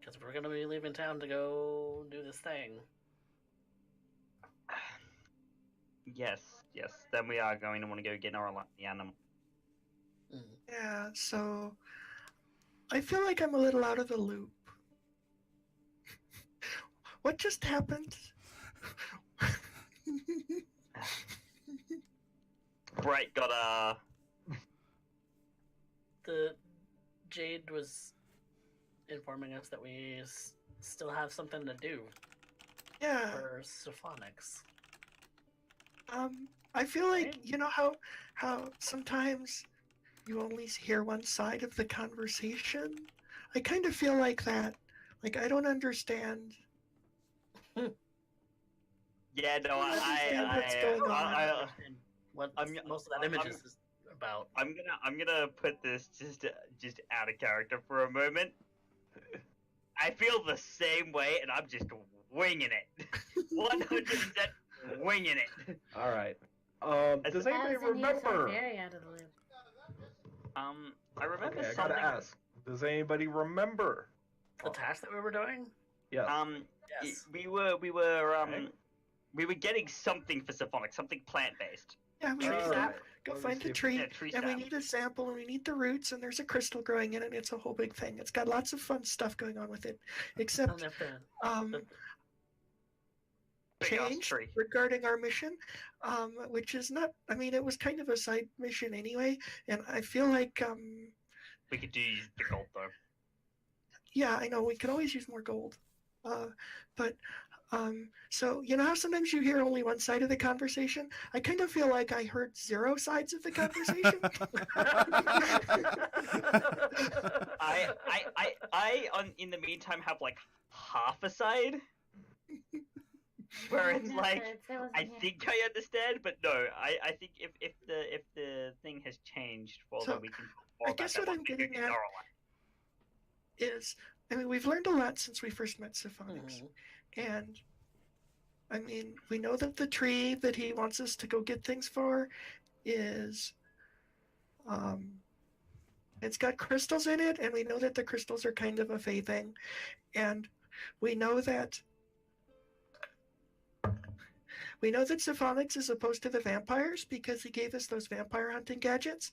Because we're going to be leaving town to go do this thing.
Yes. Then we are going to want to go get Lorelei, the animal.
Yeah, so I feel like I'm a little out of the loop. What just happened?
Bright got a.
The Jade was informing us that we still have something to do
Yeah.
for Syphonix.
I feel like
Right.
you know how sometimes you only hear one side of the conversation. I kind of feel like that. Like I don't understand.
Yeah, no,
understand what's going on.
And what
I'm-
most of that image is about.
I'm gonna put this just out of character for a moment. I feel the same way, and I'm just winging it. 100% winging it.
All right. Does
I
anybody
was in here, so I'm
remember?
very out of the loop.
I remember
Okay, I
something.
gotta ask. Does anybody remember?
The task that we were doing?
Yes.
Yes.
We were getting something for Syphonix, something plant-based.
Yeah, we
Tree
need to
sap?
go
Let me
find
see
the
if-
tree,
Yeah, tree
and we
sap.
need a sample, and we need the roots, and there's a crystal growing in it. It's a whole big thing. It's got lots of fun stuff going on with it,
Don't
except
have to.
Big ass
change
tree.
regarding our mission, which is not. I mean, it was kind of a side mission anyway, and I feel like,
We could do the gold though.
yeah, I know we could always use more gold, but. So you know how sometimes you hear only one side of the conversation? I kind of feel like I heard 0 sides of the conversation.
In the meantime have like half a side where it's like I think I understand, but no, I think if the thing has changed, well
So,
then we can.
I guess what I'm getting at is, I mean, we've learned a lot since we first met Syphonix. And I mean, we know that the tree that he wants us to go get things for is it's got crystals in it, and we know that the crystals are kind of a fey thing. And we know that Syphonix is opposed to the vampires because he gave us those vampire hunting gadgets.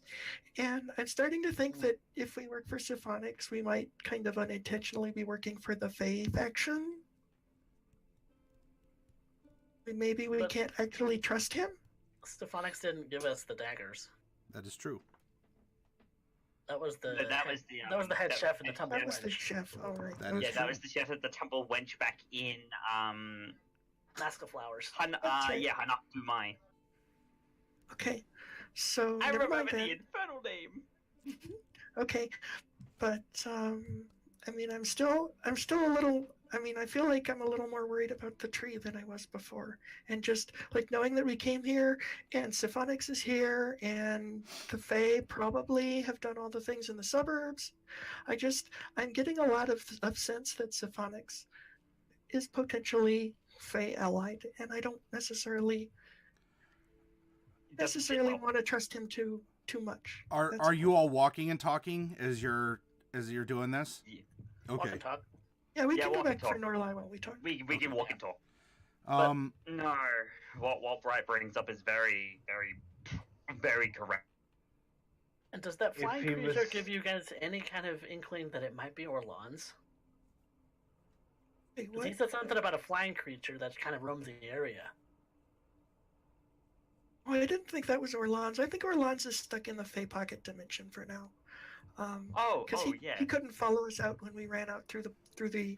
And I'm starting to think that if we work for Syphonix, we might kind of unintentionally be working for the fey faction. Maybe we can't actually trust him.
Syphonix didn't give us the daggers.
That is true.
That was the
That was the
head chef in the temple.
That was the chef. All right.
That is
Yeah,
true.
that was the chef at the temple wench back in
Mask of Flowers.
Okay.
Hanatu Mai.
Okay. So
I
never mind
remember the
that.
infernal name.
Okay, but I mean, I'm still a little. I mean, I feel like I'm a little more worried about the tree than I was before, and just like knowing that we came here, and Syphonix is here, and the Fae probably have done all the things in the suburbs. I'm getting a lot of sense that Syphonix is potentially Fae allied, and I don't necessarily want to trust him too much.
Are you all walking and talking as you're doing this?
Yeah.
Walk
Okay.
and talk.
Yeah, we
Yeah,
can go
walk
back
and
for
talk.
Norlai while we talk.
We can walk and talk. No, what Bright brings up is very, very, very correct.
And does that
If
flying
he
creature
was-
give you guys any kind of inkling that it might be Orlan's?
Wait,
'Cause
what?
he said something about a flying creature that kind of roams the area.
Oh, I didn't think that was Orlan's. I think Orlan's is stuck in the Fey Pocket dimension for now. Because
Yeah.
he couldn't follow us out when we ran out through the.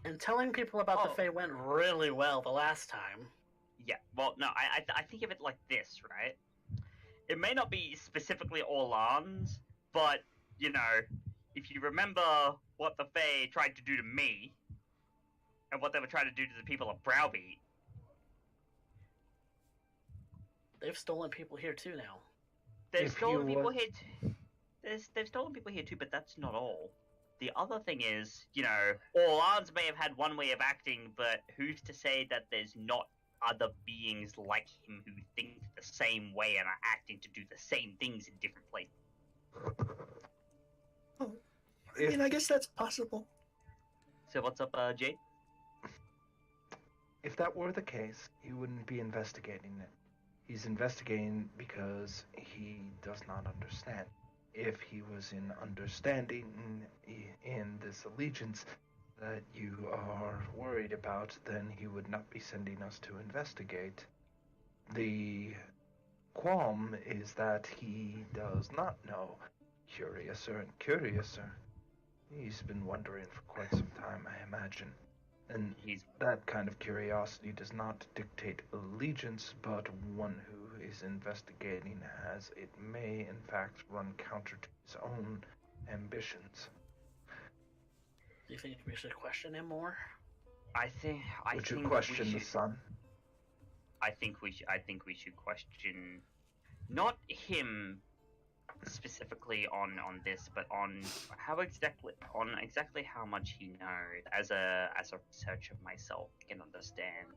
And telling people about the
Oh.
Fae went really well the last time.
Yeah, well, no, I think of it like this, right? It may not be specifically Orlan's, but, you know, if you remember what the Fae tried to do to me, and what they were trying to do to the people of Browbeat,
They've stolen people here too now.
they've
If
stolen
you
people
want-
here too. they've stolen people here too, but that's not all. The other thing is, Orleans may have had one way of acting, but who's to say that there's not other beings like him who think the same way and are acting to do the same things in different places?
Oh, I mean, I guess that's possible.
So what's up, Jade?
If that were the case, he wouldn't be investigating it. He's investigating because he does not understand. If he was in understanding in this allegiance that you are worried about, then he would not be sending us to investigate. The qualm is that he does not know. Curiouser and curiouser. He's been wondering for quite some time, I imagine. And that kind of curiosity does not dictate allegiance, but one who is investigating as it may, in fact, run counter to his own ambitions.
Do you think we should question him more?
Would you question the sun?
I think we should question not him specifically on this, but on exactly how much he knows. As a researcher myself, I can understand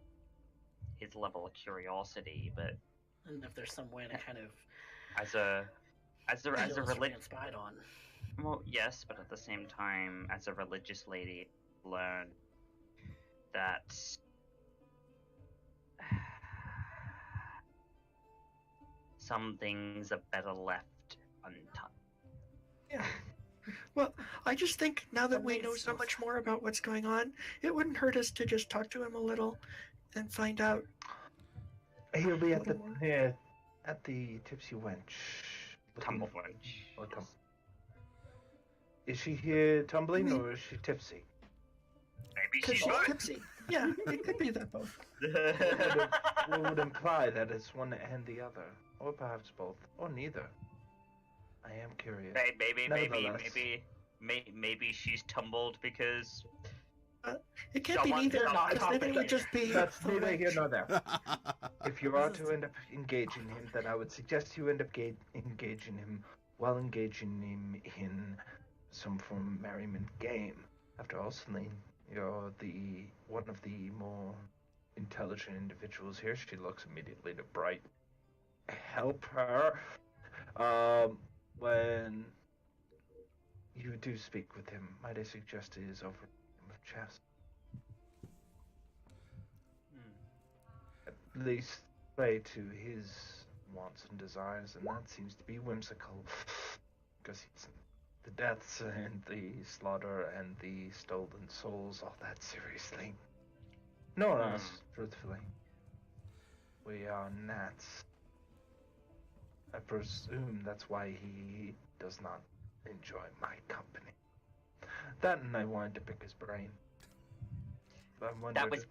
his level of curiosity, but
And if there's some way to kind of
as a religious
spied on.
Well, yes, but at the same time, as a religious lady, learn that some things are better left untouched.
Yeah. Well, I just think now that we know so much more about what's going on, it wouldn't hurt us to just talk to him a little and find out.
He'll be at the Tipsy Wench.
Tumble Wench.
Is she here tumbling or is she tipsy?
Maybe she's
tipsy. Yeah, it could be that both.
What would imply that it's one and the other, or perhaps both, or neither. I am curious.
Maybe she's tumbled because
it can't be neither. Because then it would just be.
That's neither here nor there. If you are to end up engaging him, then I would suggest you end up engaging him while engaging him in some form of merriment game. After all, Celine, you're one of the more intelligent individuals here. She looks immediately to Bright. Help her. When you do speak with him, might I suggest it is over a game of chess? At least play to his wants and desires, and that seems to be whimsical, because he's the deaths and the slaughter and the stolen souls, all that seriously. Nor us, truthfully. We are gnats. I presume that's why he does not enjoy my company. That, and I wanted to pick his brain.
That was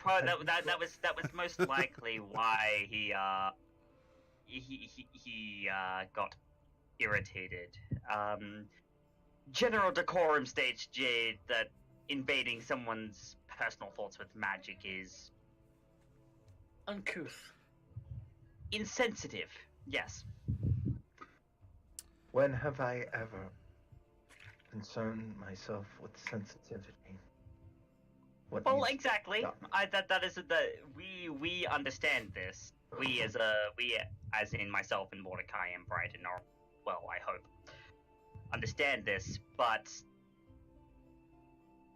most likely why he got irritated. General decorum states, Jade, that invading someone's personal thoughts with magic is
uncouth,
insensitive. Yes.
When have I ever concerned myself with sensitivity?
Well, exactly. We understand this. We as in myself and Mordecai and Brighton, are, well, I hope, understand this. But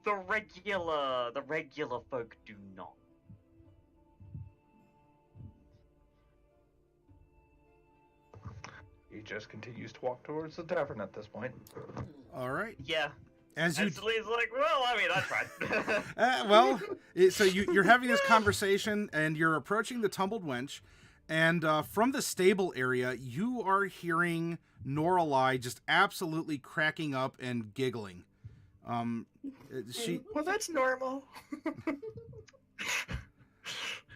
the regular folk do not.
He just continues to walk towards the tavern at this point.
All right.
Yeah.
As you,
Celine's like, well, I mean, that's
right. So you're having this conversation, and you're approaching the tumbled wench, and from the stable area, you are hearing Noralai just absolutely cracking up and giggling.
Well, that's normal.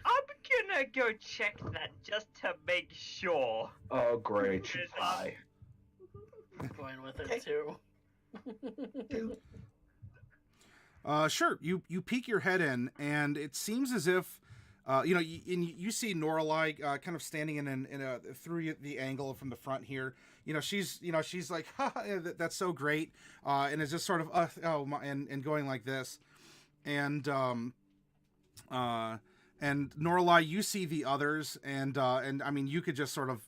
I'm gonna go check that just to make sure.
Oh, great. She's high.
I'm going with it, too.
Sure. You peek your head in, and it seems as if you see Norlai kind of standing in a through the angle from the front here. She's like, that's so great, and is just sort of and going like this, and Norlai, you see the others, and I mean, you could just sort of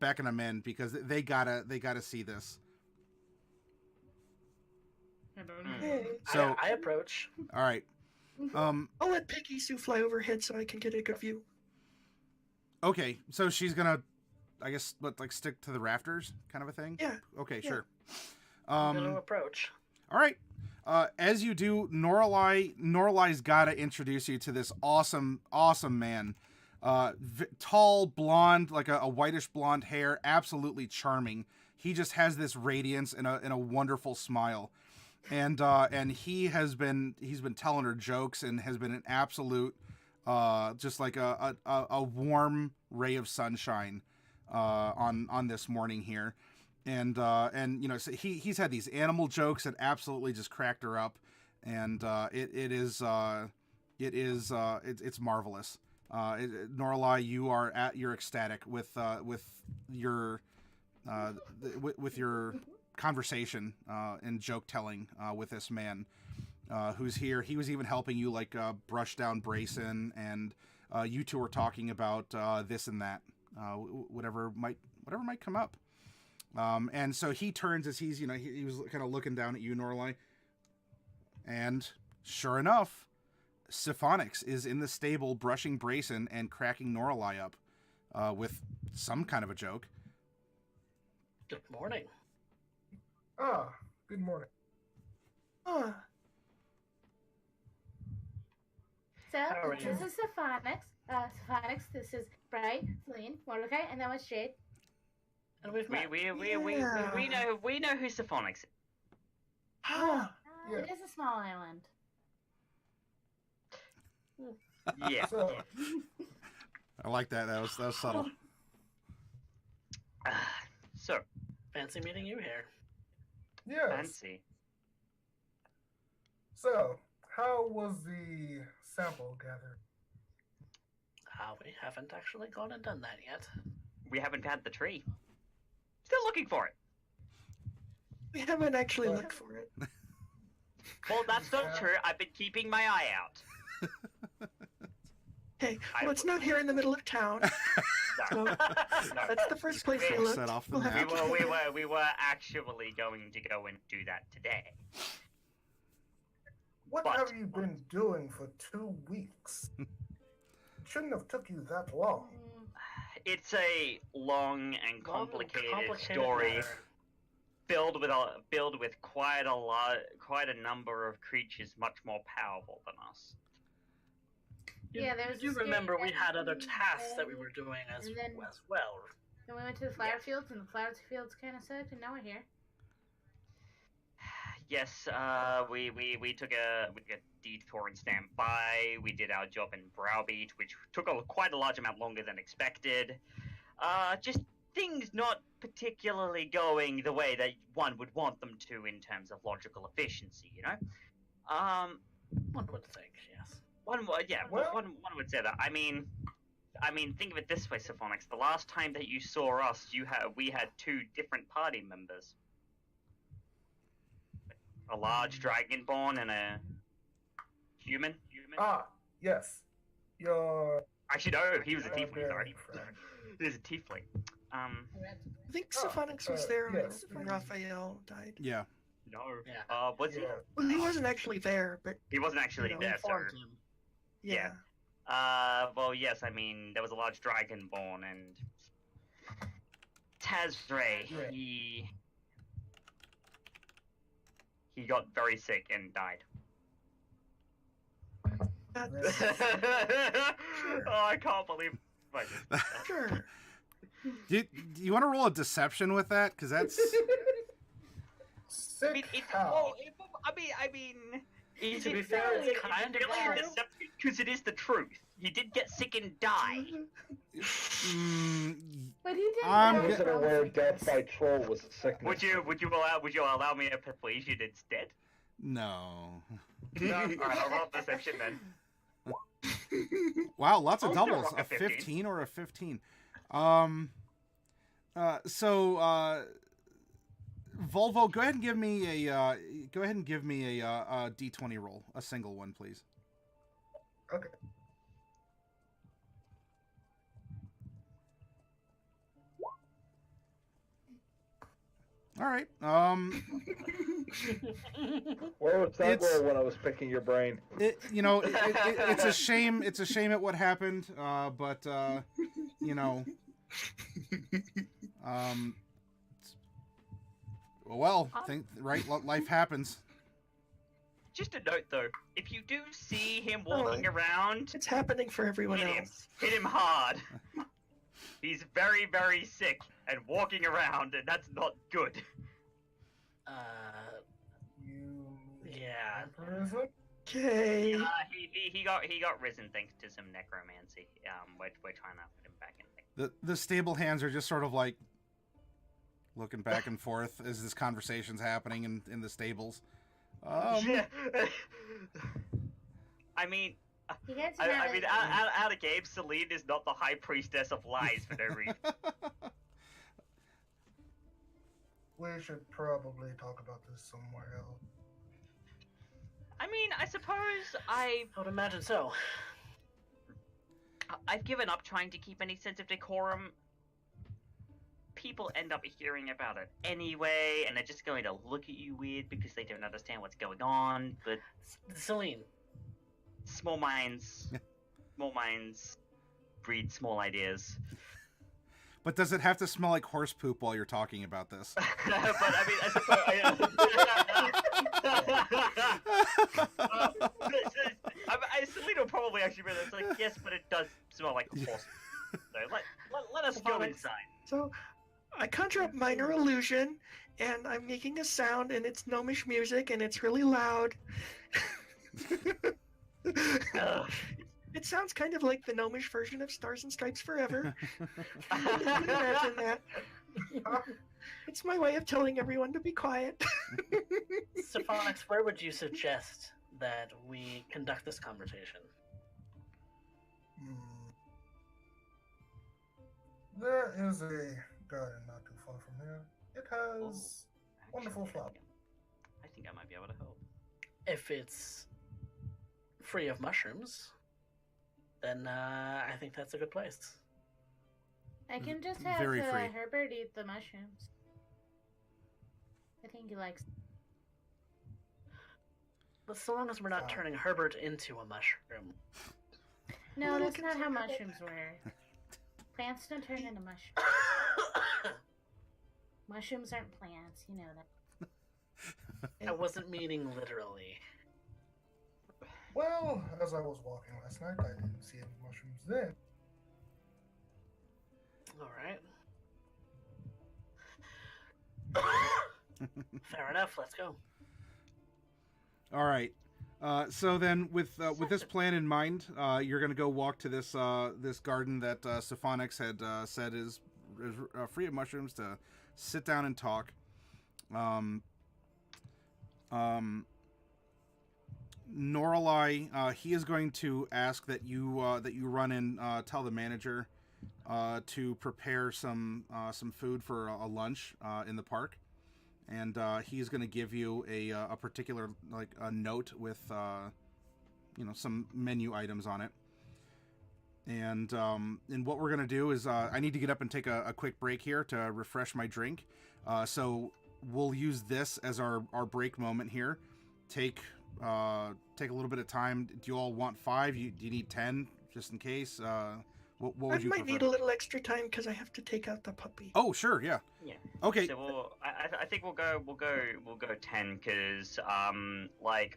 beckon them in because they gotta see this.
Hey,
So
I approach.
all right.
I'll let Piggy Sue fly overhead so I can get a good view.
Okay, so she's gonna, I guess, stick to the rafters, kind of a thing.
Yeah.
Okay,
Yeah.
sure.
I'm gonna approach.
All right. As you do, Norlai's got to introduce you to this awesome man. Tall, blonde, like a whitish blonde hair, absolutely charming. He just has this radiance and a wonderful smile. And he's been telling her jokes and has been an absolute just like a warm ray of sunshine on this morning here. And so he's had these animal jokes that absolutely just cracked her up, and it's marvelous. Norlai, you're ecstatic with your conversation and joke telling with this man who's here. He was even helping you brush down Brayson, and you two were talking about this and that, whatever might come up. And so he turns as he was kind of looking down at you, Norlai, and sure enough, Syphonix is in the stable brushing Brayson and cracking Norlai up with some kind of a joke.
Good morning.
Ah, good morning.
Ah,
So,
How are
this
you?
is Syphonix. Syphonix, this is Bright, Celine, Mordecai, and that was Jade.
And we've met.
We
Yeah.
know who Syphonix is.
ah.
Yeah.
It is a small island.
Yeah.
So,
I like that. That was subtle.
So
Fancy meeting you here.
yes.
fancy.
So, how was the sample gathered?
We haven't actually gone and done that yet.
We haven't had the tree. Still looking for it.
We haven't actually
What?
looked for it.
Well, that's not
Yeah.
true. I've been keeping my eye out.
Hey,
I
well, it's
w-
not here in the middle of town.
No.
No.
No.
That's the first place we
We
looked.
set off the
We'll have
map.
to-
We were actually going to go and do that today.
What
But-
have you been doing for 2 weeks? Shouldn't have took you that long.
It's a long and complicated story,
matter.
filled with quite a number of creatures much more powerful than us.
Yeah, there was
You
a scary
remember we had other
thing,
tasks that we
and-
were doing as
and then-
well.
Then we went to the flower fields, and the flower fields kind of sucked, and now we're here.
Yes, we took a detour and stand by. We did our job in Browbeat, which took quite a large amount longer than expected. Just things not particularly going the way that one would want them to in terms of logical efficiency, you know?
One would think, yes.
One would say that. I mean, think of it this way, Syphonix. The last time that you saw us, we had 2 different party members. A large dragonborn and a human.
Ah, yes. Your
Actually, no, he was a tiefling.
barbarian
Sorry,
friend.
he was a tiefling.
I think
Oh,
Syphonix was there
yes.
when Raphael died.
Yeah.
No.
Yeah.
Was he?
Yeah.
Well, he wasn't actually there, but
He wasn't actually
You know,
there, so.
Informed him.
yeah.
Well, yes, I mean, there was a large dragonborn, and Tazray, he got very sick and died.
That's,
Oh, I can't believe I just...
sure.
Do you want to roll a deception with that? Because that's
sick
I mean, it's
how?
well, I mean, is
To be
it
fair,
really,
it's kind of
really
true.
a deception? Because it is the truth. He did get sick and die.
But he did.
I'm
have
g-
wasn't
some
aware
sickness.
death by troll was a sickness.
Would you allow me a persuasion instead?
no.
No. Alright, I'll roll deception then.
Wow, lots of
I'll still
doubles.
rock
A
a 15.
15 or a 15. Volvo, go ahead and give me a D20 roll, a single one, please.
Okay.
All right.
Where was that
It's-
roll when I was picking your brain?
It's a shame. It's a shame at what happened. But well, life happens.
Just a note though, if you do see him walking around,
It's happening for everyone
hit him.
else.
Hit him hard. He's very, very sick and walking around, and that's not good.
You
Yeah.
prison?
Okay.
He got risen thanks to some necromancy. We're trying to put him back in.
The stable hands are just sort of like looking back and forth as this conversation's happening in the stables.
I mean,
You guys
I mean, out of game, Celine is not the high priestess of lies for no reason.
We should probably talk about this somewhere else.
I mean, I suppose
I would imagine so.
I've given up trying to keep any sense of decorum. People end up hearing about it anyway, and they're just going to look at you weird because they don't understand what's going on. But
Celine,
small minds breed small ideas.
But does it have to smell like horse poop while you're talking about this?
But I mean, I suppose Celine will probably actually be like, yes, but it does smell like horse. So let us go inside.
So, I conjure up minor illusion, and I'm making a sound, and it's gnomish music, and it's really loud. It sounds kind of like the gnomish version of Stars and Stripes Forever. You can imagine that. It's my way of telling everyone to be quiet.
Syphonix, where would you suggest that we conduct this conversation?
There is a garden not too far from here. It has wonderful flowers.
I think I might be able to help.
If it's free of mushrooms, then I think that's a good place.
I can just have
Very free.
Herbert eat the mushrooms. I think he likes.
But so long as we're not turning Herbert into a mushroom.
No,
Well,
that's not how
consider-
mushrooms work. Plants don't turn into mushrooms. Mushrooms aren't plants, you know that.
I wasn't meaning literally.
Well, as I was walking last night, I didn't see any mushrooms then.
Alright. Fair enough, let's go.
All right. So then, with this plan in mind, you're gonna go walk to this this garden that Syphonix had said is free of mushrooms to sit down and talk. Norelai, he is going to ask that you run and tell the manager to prepare some food for a lunch in the park. And he's going to give you a particular a note with some menu items on it. And what we're going to do is I need to get up and take a quick break here to refresh my drink. So we'll use this as our break moment here. Take a little bit of time. Do you all want 5? Do you need 10 just in case? What would
I
you
might
prefer?
need a little extra time because I have to take out the puppy.
Oh, sure, yeah.
Yeah.
Okay.
So I think we'll go 10 because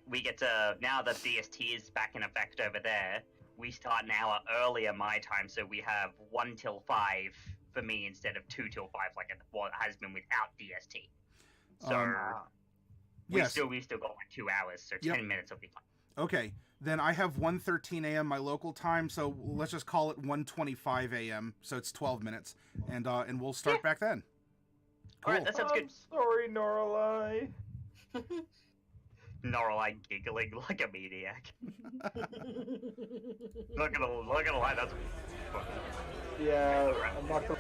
we get to, now that DST is back in effect over there, we start an hour earlier my time, so we have 1 till 5 for me instead of 2 till 5 like it has been without DST. So we still got 2 hours, so 10 minutes will be fine.
Okay, then I have 1:13 a.m. my local time, so let's just call it 1:25 a.m. So it's 12 minutes, and we'll start back then.
All right, that sounds good.
Sorry, Norelai.
Norelai giggling like a maniac. not gonna lie, that's
Yeah, I'm not gonna